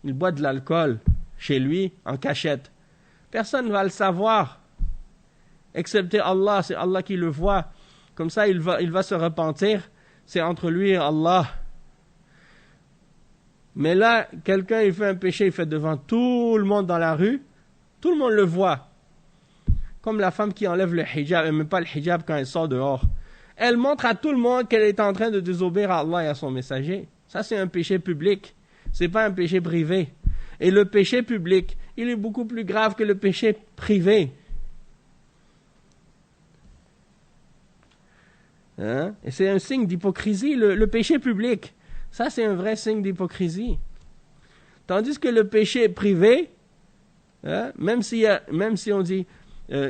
il boit de l'alcool chez lui en cachette. Personne ne va le savoir, excepté Allah. C'est Allah qui le voit. Comme ça, il va se repentir. C'est entre lui et Allah. Mais là, quelqu'un, il fait un péché, il fait devant tout le monde dans la rue. Tout le monde le voit. Comme la femme qui enlève le hijab, elle ne met pas le hijab quand elle sort dehors. Elle montre à tout le monde qu'elle est en train de désobéir à Allah et à son messager. Ça, c'est un péché public. C'est pas un péché privé. Et le péché public, il est beaucoup plus grave que le péché privé. Hein? Et c'est un signe d'hypocrisie, le péché public. Ça, c'est un vrai signe d'hypocrisie. Tandis que le péché privé, hein, même si on dit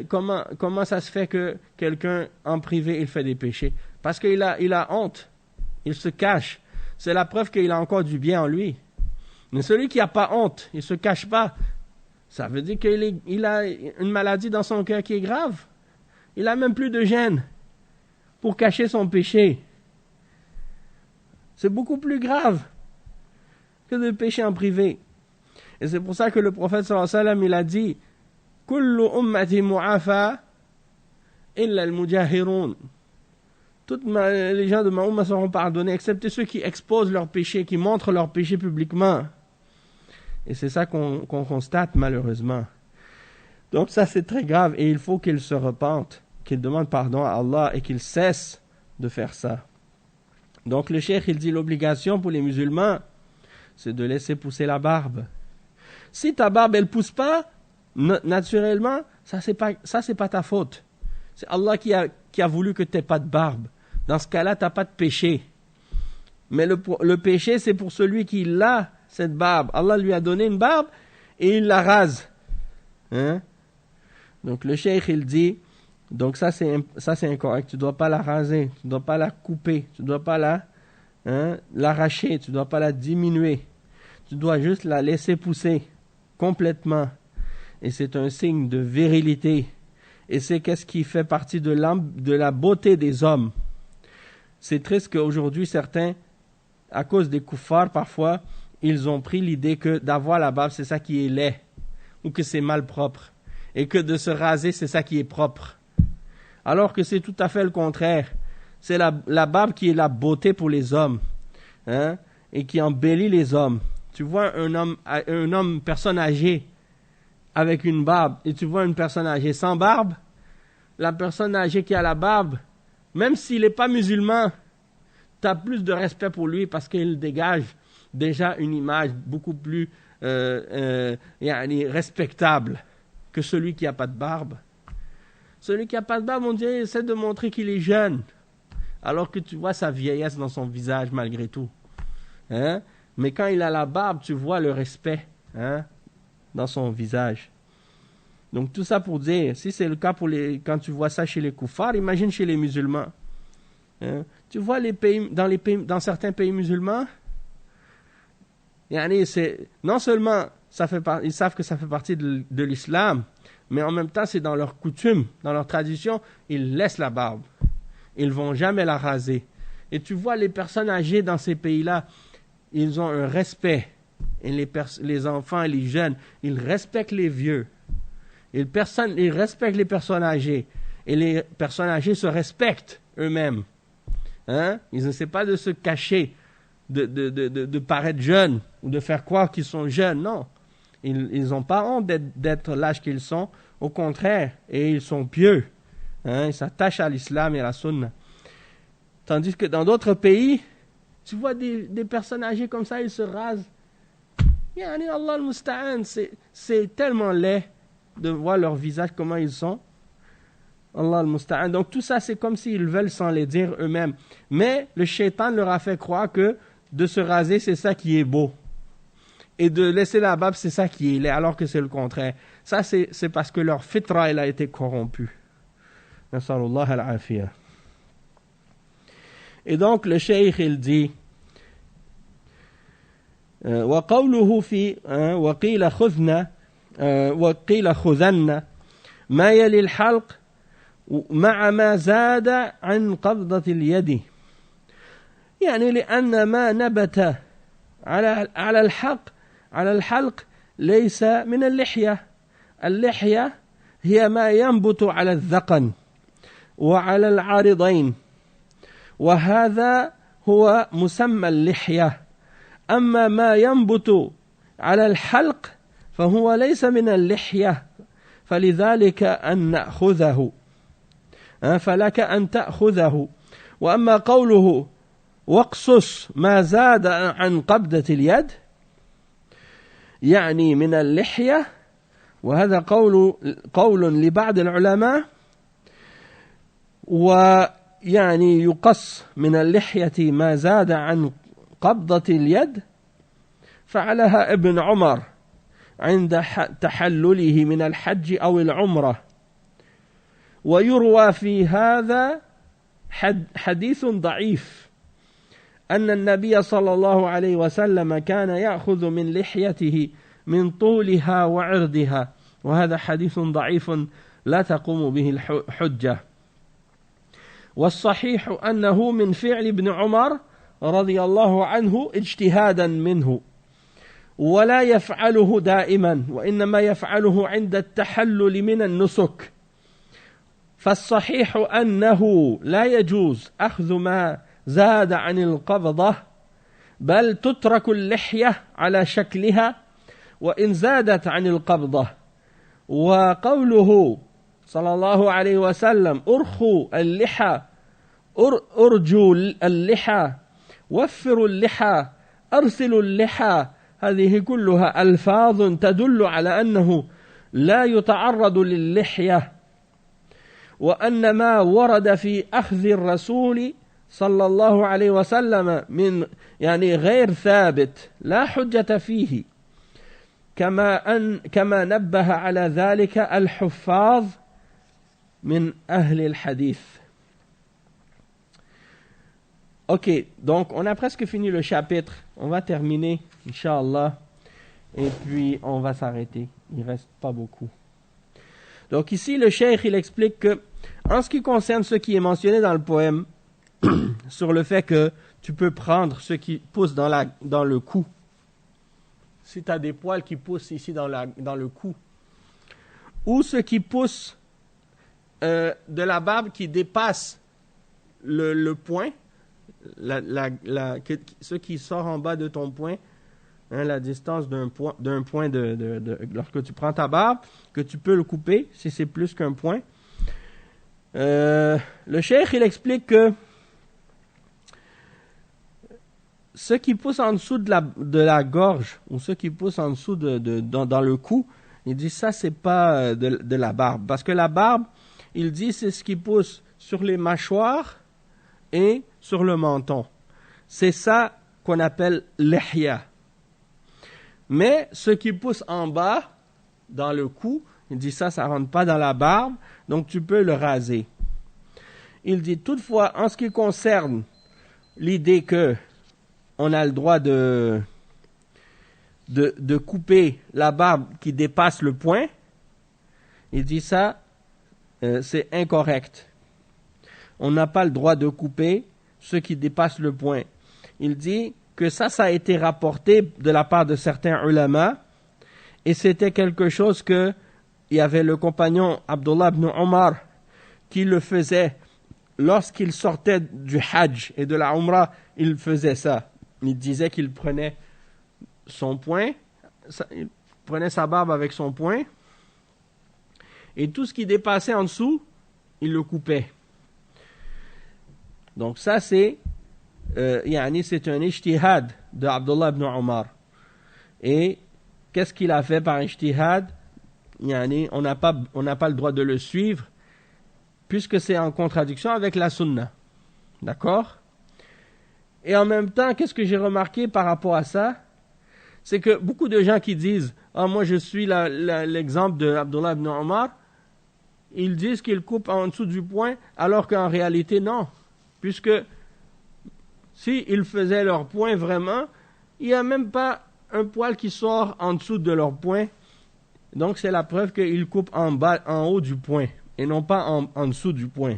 comment ça se fait que quelqu'un en privé il fait des péchés, parce qu'il a honte, il se cache. C'est la preuve qu'il a encore du bien en lui. Mais celui qui n'a pas honte, il ne se cache pas, ça veut dire qu'il a une maladie dans son cœur qui est grave. Il n'a même plus de gêne pour cacher son péché. C'est beaucoup plus grave que de pécher en privé. Et c'est pour ça que le prophète sallallahu alayhi wa sallam, il a dit Kullu ummati mu'afa illa al-mujahirun. Toutes les gens de ma umma seront pardonnés, excepté ceux qui exposent leurs péchés, qui montrent leurs péchés publiquement. Et c'est ça qu'on constate malheureusement. Donc ça c'est très grave et il faut qu'il se repente, qu'il demande pardon à Allah et qu'il cesse de faire ça. Donc le cheikh il dit l'obligation pour les musulmans c'est de laisser pousser la barbe. Si ta barbe elle pousse pas naturellement, ça c'est pas ta faute. C'est Allah qui a voulu que tu n'aies pas de barbe. Dans ce cas-là, tu n'as pas de péché. Mais le péché, c'est pour celui qui a cette barbe. Allah lui a donné une barbe et il la rase. Hein? Donc le cheikh, il dit, donc ça c'est incorrect. Tu ne dois pas la raser, tu ne dois pas la couper, tu ne dois pas l'arracher, tu ne dois pas la diminuer. Tu dois juste la laisser pousser complètement. Et c'est un signe de virilité. Et c'est qu'est-ce qui fait partie de la beauté des hommes. C'est triste qu'aujourd'hui, certains, à cause des kuffars, parfois, ils ont pris l'idée que d'avoir la barbe, c'est ça qui est laid, ou que c'est malpropre, et que de se raser, c'est ça qui est propre. Alors que c'est tout à fait le contraire. C'est la barbe qui est la beauté pour les hommes, hein, et qui embellit les hommes. Tu vois une personne âgée, avec une barbe, et tu vois une personne âgée sans barbe, la personne âgée qui a la barbe, même s'il n'est pas musulman, tu as plus de respect pour lui parce qu'il dégage déjà une image beaucoup plus respectable que celui qui n'a pas de barbe. Celui qui n'a pas de barbe, on dirait, essaie de montrer qu'il est jeune, alors que tu vois sa vieillesse dans son visage malgré tout. Hein? Mais quand il a la barbe, tu vois le respect, hein, dans son visage. Donc tout ça pour dire, si c'est le cas quand tu vois ça chez les koufars, imagine chez les musulmans. Hein? Tu vois dans certains pays musulmans, non seulement ils savent que ça fait partie de l'islam, mais en même temps c'est dans leur coutume, dans leur tradition, ils laissent la barbe. Ils ne vont jamais la raser. Et tu vois les personnes âgées dans ces pays-là, ils ont un respect. Et les enfants et les jeunes, ils respectent les vieux. Ils respectent les personnes âgées. Et les personnes âgées se respectent eux-mêmes. Hein? Ils n'essaient pas de se cacher, de paraître jeunes, ou de faire croire qu'ils sont jeunes. Non. Ils n'ont pas honte d'être l'âge qu'ils sont. Au contraire, et ils sont pieux. Hein? Ils s'attachent à l'islam et à la sunna. Tandis que dans d'autres pays, tu vois des personnes âgées comme ça, ils se rasent. Allah al-Musta'an, c'est tellement laid de voir leur visage, comment ils sont. Allah al-Musta'an. Donc tout ça, c'est comme s'ils veulent s'en les dire eux-mêmes. Mais le shaitan leur a fait croire que de se raser, c'est ça qui est beau. Et de laisser la barbe, c'est ça qui est laid, alors que c'est le contraire. Ça, c'est parce que leur fitra, elle a été corrompue. Nasalullah al-afiyah. Et donc, le cheikh, il dit, وقوله في وقيل خذن ما يلي الحلق مع ما زاد عن قبضة اليد يعني لأن ما نبت على الحق على الحلق ليس من اللحية. اللحية هي ما ينبت على الذقن وعلى العارضين، وهذا هو مسمى اللحية. أما ما ينبت على الحلق فهو ليس من اللحية، فلذلك أن نأخذه، فلك أن تأخذه. وأما قوله واقصص ما زاد عن قبضة اليد يعني من اللحية، وهذا قول لبعض العلماء، ويعني يقص من اللحية ما زاد عن قبضة اليد، فعلها ابن عمر عند تحلله من الحج أو العمرة. ويروى في هذا حديث ضعيف أن النبي صلى الله عليه وسلم كان يأخذ من لحيته من طولها وعرضها، وهذا حديث ضعيف لا تقوم به الحجة. والصحيح أنه من فعل ابن عمر رضي الله عنه اجتهادا منه، ولا يفعله دائما، وإنما يفعله عند التحلل من النسك. فالصحيح أنه لا يجوز أخذ ما زاد عن القبضة، بل تترك اللحية على شكلها وإن زادت عن القبضة. وقوله صلى الله عليه وسلم أرخوا اللحى، أرجوا اللحى، وفروا اللحى، أرسلوا اللحى، هذه كلها ألفاظ تدل على أنه لا يتعرض للحية، وأن ما ورد في أخذ الرسول صلى الله عليه وسلم من يعني غير ثابت لا حجة فيه، كما نبه على ذلك الحفاظ من أهل الحديث. Ok, donc on a presque fini le chapitre. On va terminer, Inch'Allah, et puis on va s'arrêter. Il ne reste pas beaucoup. Donc ici, le cheikh, il explique que, en ce qui concerne ce qui est mentionné dans le poème, sur le fait que tu peux prendre ce qui pousse dans le cou. Si tu as des poils qui poussent ici dans le cou, ou ce qui pousse de la barbe qui dépasse le poing, ce qui sort en bas de ton poing, la distance d'un point lorsque tu prends ta barbe, que tu peux le couper si c'est plus qu'un point. Le cheikh, il explique que ce qui pousse en dessous de la gorge, ou ce qui pousse en dessous dans le cou, il dit ça, c'est pas de la barbe. Parce que la barbe, il dit, c'est ce qui pousse sur les mâchoires et sur le menton. C'est ça qu'on appelle l'ihya. Mais ce qui pousse en bas, dans le cou, il dit ça rentre pas dans la barbe, donc tu peux le raser. Il dit toutefois, en ce qui concerne l'idée que on a le droit de couper la barbe qui dépasse le poing, il dit ça, c'est incorrect. On n'a pas le droit de couper ce qui dépasse le poing. Il dit que ça a été rapporté de la part de certains ulama, et c'était quelque chose que il y avait le compagnon Abdullah ibn Omar qui le faisait lorsqu'il sortait du Hajj et de la Umrah, il faisait ça. Il disait qu'il prenait son poing, il prenait sa barbe avec son poing, et tout ce qui dépassait en dessous, il le coupait. Donc ça c'est c'est un ijtihad de Abdullah ibn Omar. Et qu'est-ce qu'il a fait par ijtihad? On n'a pas le droit de le suivre puisque c'est en contradiction avec la sunna. D'accord? Et en même temps, qu'est-ce que j'ai remarqué par rapport à ça? C'est que beaucoup de gens qui disent « Ah, moi je suis l'exemple de Abdullah ibn Omar », ils disent qu'ils coupent en dessous du poing, alors qu'en réalité non. Puisque s'ils faisaient leur poing vraiment, il n'y a même pas un poil qui sort en dessous de leur poing. Donc c'est la preuve qu'ils coupent en haut du poing et non pas en dessous du poing.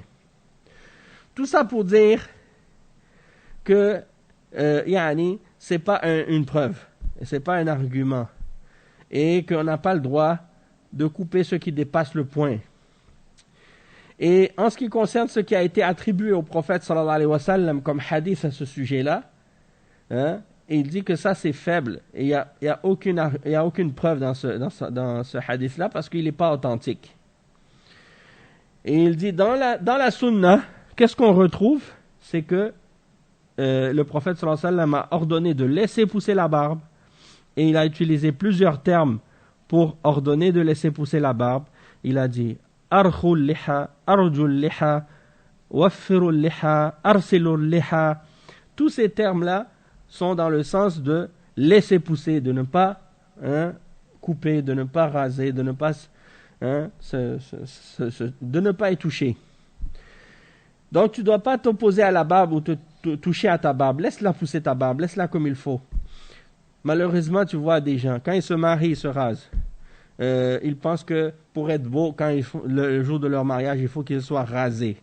Tout ça pour dire que c'est pas une preuve. et ce n'est pas un argument, et qu'on n'a pas le droit de couper ce qui dépasse le point. Et en ce qui concerne ce qui a été attribué au prophète sallallahu alayhi wa sallam comme hadith à ce sujet-là, hein, et il dit que ça c'est faible, et il y a aucune preuve dans ce hadith-là parce qu'il n'est pas authentique. Et il dit dans la sunna, qu'est-ce qu'on retrouve? C'est que le prophète sallallahu alayhi wa sallam a ordonné de laisser pousser la barbe, et il a utilisé plusieurs termes pour ordonner de laisser pousser la barbe. Il a dit arkhul liha, arjul liha, waffirul liha, arsilul liha. Tous ces termes-là sont dans le sens de laisser pousser, de ne pas couper, de ne pas raser, de ne pas de ne pas y toucher. Donc tu ne dois pas t'opposer à la barbe ou te toucher à ta barbe. Laisse-la pousser ta barbe, laisse-la comme il faut. Malheureusement, tu vois des gens, quand ils se marient, ils se rasent. Ils pensent que pour être beau, le jour de leur mariage, il faut qu'ils soient rasés.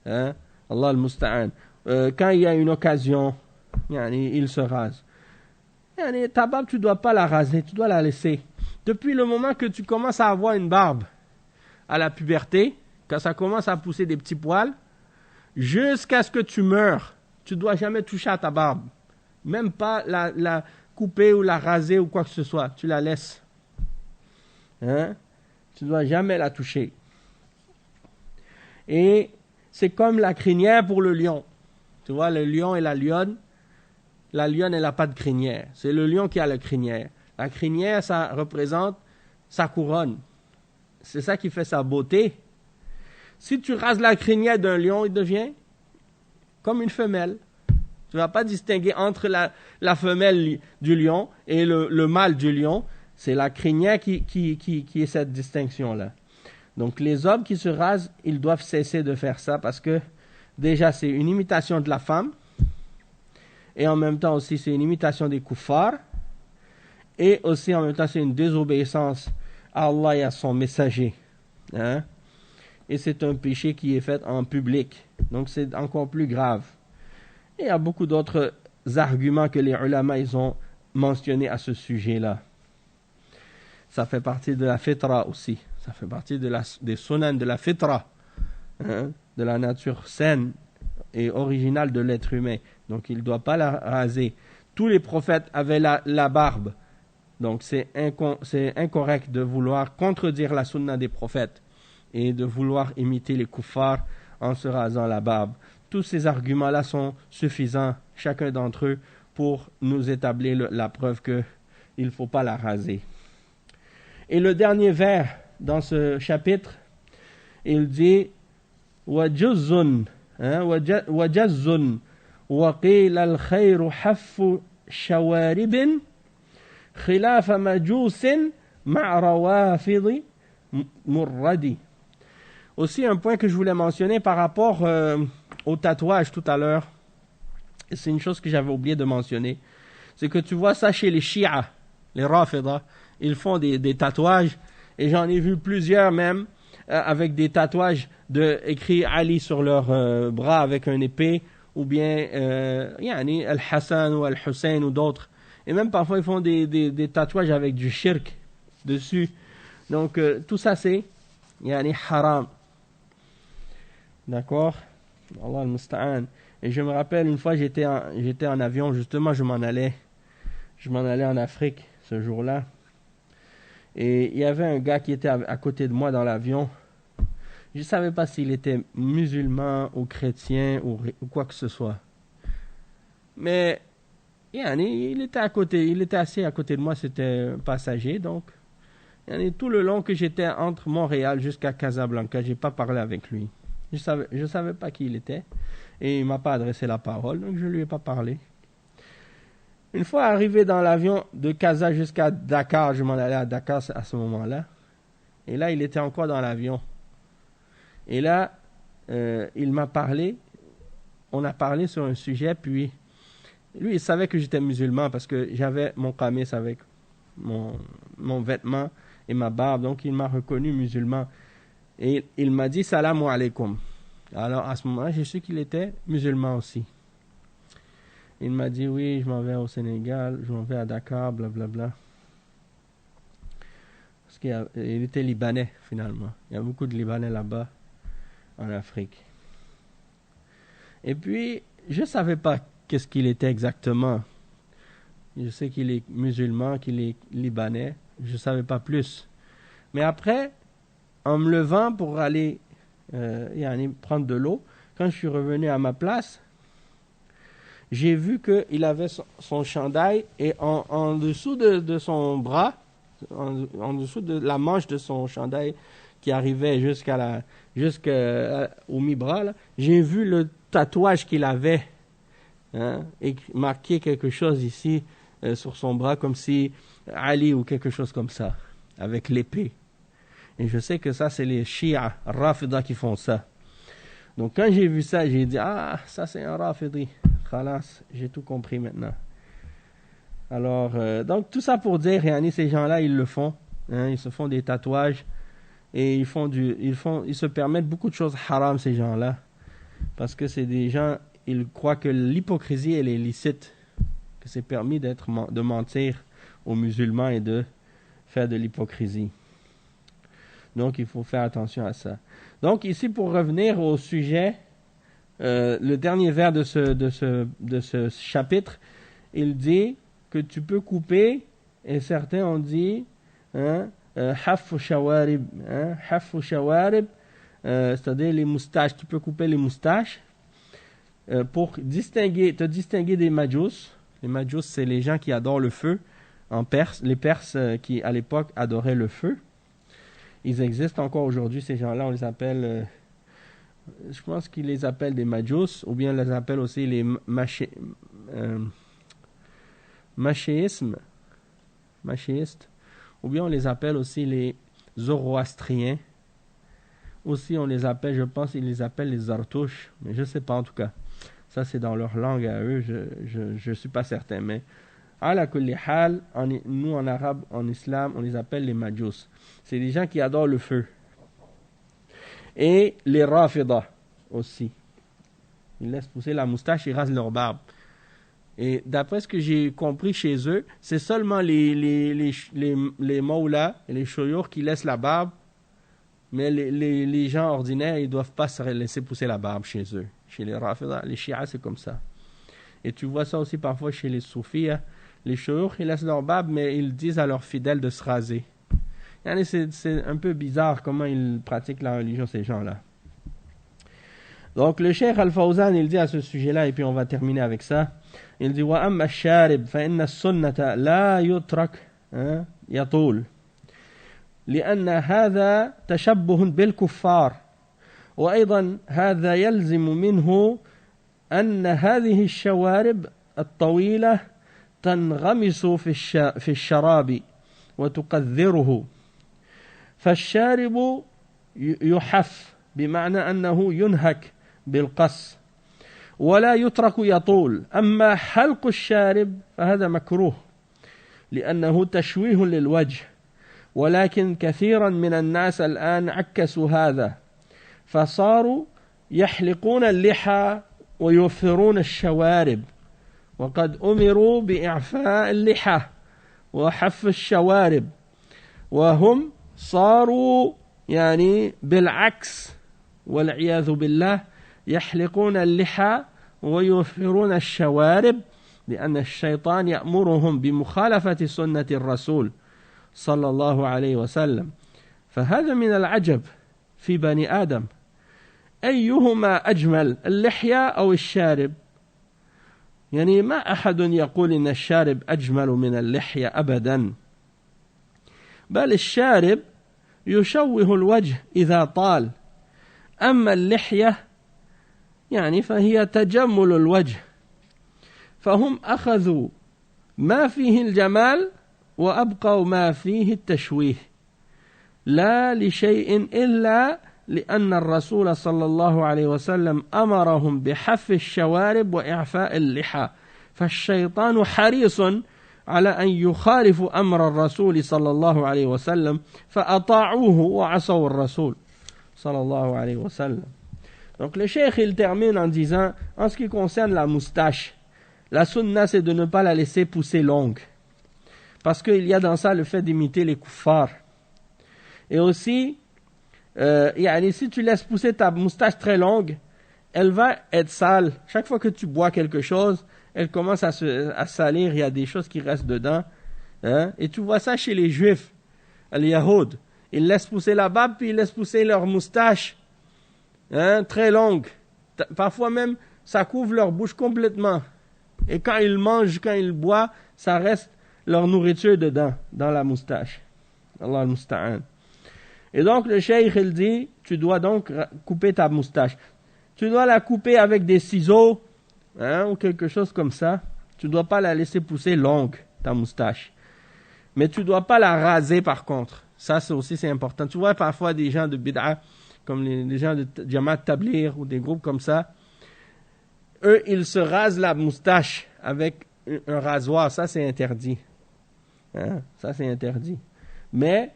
Allah al-Musta'an. Quand il y a une occasion, ils se rasent. Ta barbe, tu ne dois pas la raser, tu dois la laisser. Depuis le moment que tu commences à avoir une barbe à la puberté, quand ça commence à pousser des petits poils, jusqu'à ce que tu meurs, tu ne dois jamais toucher à ta barbe. Même pas la couper ou la raser ou quoi que ce soit. Tu la laisses. Tu ne dois jamais la toucher. Et c'est comme la crinière pour le lion. Tu vois, le lion et la lionne. La lionne, elle n'a pas de crinière. C'est le lion qui a la crinière. La crinière, ça représente sa couronne. C'est ça qui fait sa beauté. Si tu rases la crinière d'un lion, il devient comme une femelle. Tu ne vas pas distinguer entre la femelle du lion et le mâle du lion. C'est la crinière qui est cette distinction-là. Donc les hommes qui se rasent, ils doivent cesser de faire ça parce que déjà c'est une imitation de la femme et en même temps aussi c'est une imitation des kuffars et aussi en même temps c'est une désobéissance à Allah et à son messager. Et c'est un péché qui est fait en public. Donc c'est encore plus grave. Et il y a beaucoup d'autres arguments que les ulama ils ont mentionnés à ce sujet-là. Ça fait partie de la fitra aussi. Ça fait partie des sunan de la fitra, de la nature saine et originale de l'être humain. Donc il ne doit pas la raser. Tous les prophètes avaient la barbe. Donc c'est incorrect de vouloir contredire la sunna des prophètes et de vouloir imiter les kuffars en se rasant la barbe. Tous ces arguments-là sont suffisants, chacun d'entre eux, pour nous établir la preuve qu'il ne faut pas la raser. Et le dernier vers dans ce chapitre, il dit وَجُزٌ وَجَزٌ وَقِيلَ الْخَيْرُ حَفُّ شَوَارِبٍ خِلَافَ مَجُوسٍ مَعْ رَوَافِضِ مُرَّدِ. Aussi un point que je voulais mentionner par rapport au tatouage tout à l'heure, et c'est une chose que j'avais oublié de mentionner, c'est que tu vois ça chez les Shia, les Rafida, ils font des tatouages, et j'en ai vu plusieurs même, avec des tatouages écrit Ali sur leur bras avec une épée, ou bien Al-Hassan ou Al-Hussein ou d'autres. Et même parfois ils font des tatouages avec du shirk dessus. Donc tout ça c'est haram. D'accord? Allah al-Musta'an. Et je me rappelle une fois j'étais en avion, justement je m'en allais en Afrique ce jour-là. Et il y avait un gars qui était à côté de moi dans l'avion. Je ne savais pas s'il était musulman ou chrétien ou quoi que ce soit. Mais il était assis à côté de moi, c'était un passager. Donc, tout le long que j'étais entre Montréal jusqu'à Casablanca, je n'ai pas parlé avec lui. Je savais pas qui il était. Et il ne m'a pas adressé la parole, donc je ne lui ai pas parlé. Une fois arrivé dans l'avion de Casa jusqu'à Dakar, je m'en allais à Dakar à ce moment-là. Et là, il était encore dans l'avion. Et là, il m'a parlé. On a parlé sur un sujet, puis lui, il savait que j'étais musulman parce que j'avais mon qamis avec mon vêtement et ma barbe. Donc, il m'a reconnu musulman. Et il m'a dit « Salamu alaikum ». Alors, à ce moment-là, j'ai su qu'il était musulman aussi. Il m'a dit oui, je m'en vais au Sénégal, je m'en vais à Dakar, blablabla. Parce qu'il était libanais finalement. Il y a beaucoup de Libanais là-bas en Afrique. Et puis, je ne savais pas qu'est-ce qu'il était exactement. Je sais qu'il est musulman, qu'il est libanais. Je ne savais pas plus. Mais après, en me levant pour aller prendre de l'eau, quand je suis revenu à ma place, j'ai vu qu'il avait son chandail et en dessous de son bras, en dessous de la manche de son chandail qui arrivait jusqu'au mi-bras, là, j'ai vu le tatouage qu'il avait et marqué quelque chose ici sur son bras comme si Ali ou quelque chose comme ça, avec l'épée. Et je sais que ça, c'est les Shia, Rafida qui font ça. Donc quand j'ai vu ça, j'ai dit, ah, ça c'est un Rafidi. Khalas, j'ai tout compris maintenant. Alors, donc tout ça pour dire, ces gens-là, ils le font. Ils se font des tatouages et ils se permettent beaucoup de choses haram, ces gens-là. Parce que c'est des gens, ils croient que l'hypocrisie, elle est licite. Que c'est permis de mentir aux musulmans et de faire de l'hypocrisie. Donc, il faut faire attention à ça. Donc, ici, pour revenir au sujet, le dernier vers de ce chapitre, il dit que tu peux couper, et certains ont dit, haffu shawarib, c'est-à-dire les moustaches. Tu peux couper les moustaches pour te distinguer des majous. Les majous, c'est les gens qui adorent le feu. En Perse, les Perses qui, à l'époque, adoraient le feu. Ils existent encore aujourd'hui, ces gens-là, on les appelle, je pense qu'ils les appellent des majous, ou bien on les appelle aussi les machéistes, ou bien on les appelle aussi les zoroastriens. Aussi, on les appelle, je pense, ils les appellent les Zartouches, mais je ne sais pas en tout cas. Ça, c'est dans leur langue à eux, je ne suis pas certain. Mais, ala kulli hal, nous en arabe, en islam, on les appelle les majous. C'est des gens qui adorent le feu. Et les Rafida aussi. Ils laissent pousser la moustache, ils rasent leur barbe. Et d'après ce que j'ai compris chez eux, c'est seulement les mawlas et les choyours qui laissent la barbe. Mais les gens ordinaires, ils ne doivent pas se laisser pousser la barbe chez eux. Chez les Rafida, les Shia, c'est comme ça. Et tu vois ça aussi parfois chez les Soufis. Les choyours, ils laissent leur barbe, mais ils disent à leurs fidèles de se raser. C'est un peu bizarre comment ils pratiquent la religion, ces gens-là. Donc le Cheikh Al-Fawzan, il dit à ce sujet-là, et puis on va terminer avec ça. Il dit وَأَمَّا الشَّارِبْ فَإِنَّ السُنَّةَ لَا يُتْرَكْ يَطُولُ لأن هذا تشبه بالكفار وأيضا هذا يلزم منه أن هذه الشوارب الطويلة تنغمس في الشراب وتقذره فالشارب يحف بمعنى أنه ينهك بالقص ولا يترك يطول أما حلق الشارب فهذا مكروه لأنه تشويه للوجه ولكن كثيرا من الناس الآن عكسوا هذا فصاروا يحلقون اللحى ويوفرون الشوارب وقد أمروا بإعفاء اللحى وحف الشوارب وهم صاروا بالعكس والعياذ بالله يحلقون اللحى ويوفرون الشوارب لأن الشيطان يأمرهم بمخالفة سنة الرسول صلى الله عليه وسلم فهذا من العجب في بني آدم أيهما أجمل اللحية أو الشارب ما أحد يقول إن الشارب أجمل من اللحية أبدا بل الشارب يشوه الوجه إذا طال أما اللحية فهي تجمل الوجه فهم أخذوا ما فيه الجمال وأبقوا ما فيه التشويه لا لشيء إلا لأن الرسول صلى الله عليه وسلم أمرهم بحف الشوارب وإعفاء اللحى فالشيطان حريص على أن يخالفوا أمر الرسول صلى الله عليه وسلم فأطاعوه وعصوا الرسول صلى الله عليه وسلم. Donc le cheikh il termine en disant en ce qui concerne la moustache, la sunna, c'est de ne pas la laisser pousser longue. Parce qu'il y a dans ça le fait d'imiter les kuffars. Et aussi, si tu laisses pousser ta moustache très longue, elle va être sale. Chaque fois que tu bois quelque chose, elle commence à salir, il y a des choses qui restent dedans. Hein? Et tu vois ça chez les juifs, les yahoud. Ils laissent pousser la barbe, puis ils laissent pousser leur moustache très longue. Parfois même, ça couvre leur bouche complètement. Et quand ils mangent, quand ils boivent, ça reste leur nourriture dedans, dans la moustache. Allah al-musta'an. Et donc le cheikh, il dit, tu dois donc couper ta moustache. Tu dois la couper avec des ciseaux, ou quelque chose comme ça. Tu ne dois pas la laisser pousser longue, ta moustache. Mais tu ne dois pas la raser par contre. Ça c'est important. Tu vois parfois des gens de bid'a, comme les gens de Jamaat Tabligh ou des groupes comme ça, eux, ils se rasent la moustache avec un rasoir. Ça, c'est interdit. Ça, c'est interdit. Mais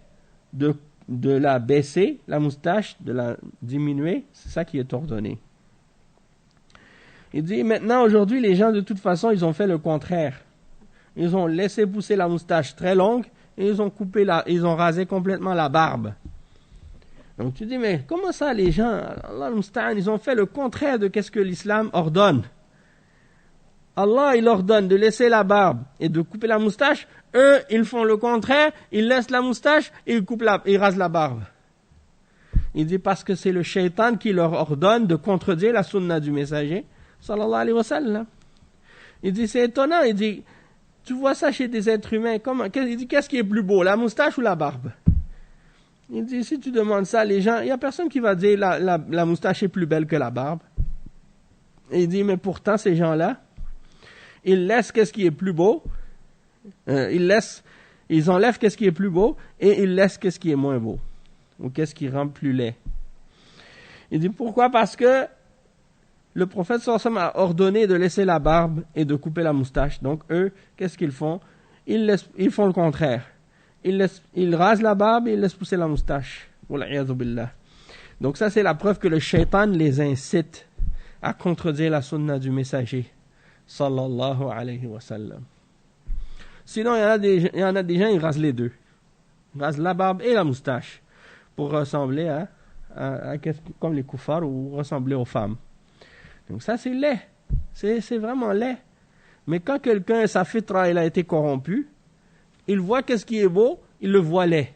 de la baisser, la moustache, de la diminuer, c'est ça qui est ordonné. Il dit, maintenant, aujourd'hui, les gens, de toute façon, ils ont fait le contraire. Ils ont laissé pousser la moustache très longue et ils ont rasé complètement la barbe. Donc tu dis, mais comment ça les gens, Allah al-Musta'an, ils ont fait le contraire de ce que l'islam ordonne. Allah, il ordonne de laisser la barbe et de couper la moustache. Eux, ils font le contraire, ils laissent la moustache et ils rasent la barbe. Il dit parce que c'est le shaitan qui leur ordonne de contredire la sunna du messager, sallallahu alayhi wa sallam. Il dit, c'est étonnant, il dit, tu vois ça chez des êtres humains, il dit, qu'est-ce qui est plus beau, la moustache ou la barbe? Il dit, si tu demandes ça, les gens, il n'y a personne qui va dire la moustache est plus belle que la barbe. Et il dit, mais pourtant, ces gens-là, ils laissent qu'est-ce qui est plus beau, ils enlèvent qu'est-ce qui est plus beau, et ils laissent qu'est-ce qui est moins beau, ou qu'est-ce qui rend plus laid. Il dit, pourquoi? Parce que le prophète sallallahu alayhi wa sallam a ordonné de laisser la barbe et de couper la moustache. Donc eux, qu'est-ce qu'ils font? Ils font le contraire. Ils rasent la barbe et ils laissent pousser la moustache. Donc ça, c'est la preuve que le shaitan les incite à contredire la sunna du messager. Sallallahu alayhi wa sallam. Sinon, il y en a des gens, ils rasent les deux. Ils rasent la barbe et la moustache pour ressembler comme les kuffars ou ressembler aux femmes. Donc ça, c'est laid. C'est vraiment laid. Mais quand quelqu'un, sa fitra, il a été corrompu, il voit qu'est-ce qui est beau, il le voit laid.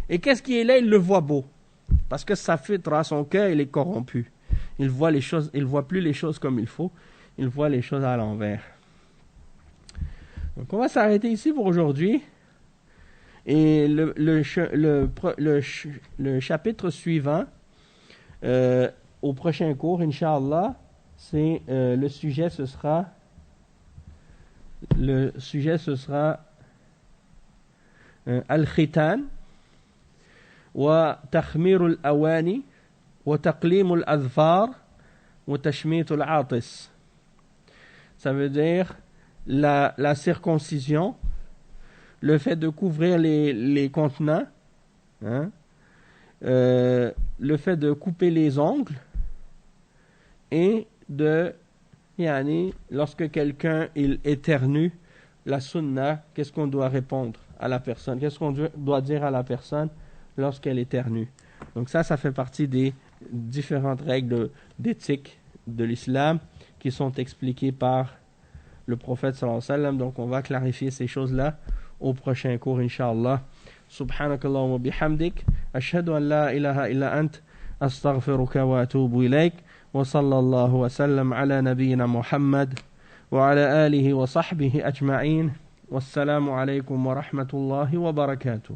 Et qu'est-ce qui est laid, il le voit beau. Parce que sa fitra, son cœur, il est corrompu. Il voit plus les choses comme il faut. Il voit les choses à l'envers. Donc on va s'arrêter ici pour aujourd'hui. Et le chapitre suivant, au prochain cours, Inch'Allah, c'est le sujet, ce sera Al-Khitan wa Takhmir al-Awani wa Taqlim al-Adfar wa Tashmit al-Atis. Ça veut dire la circoncision, le fait de couvrir les contenants, le fait de couper les ongles et lorsque quelqu'un il éternue, la sunna, qu'est-ce qu'on doit répondre à la personne, qu'est-ce qu'on doit dire à la personne lorsqu'elle éternue. Donc ça fait partie des différentes règles d'éthique de l'islam qui sont expliquées par le prophète sallallahu alayhi wa sallam. Donc on va clarifier ces choses-là au prochain cours, Inch'Allah. Subhanakallahumma bihamdik, ashhadu an la ilaha illa ant, astaghfiruka wa atubu ilayk. وصلى الله وسلم على نبينا محمد وعلى آله وصحبه أجمعين والسلام عليكم ورحمة الله وبركاته.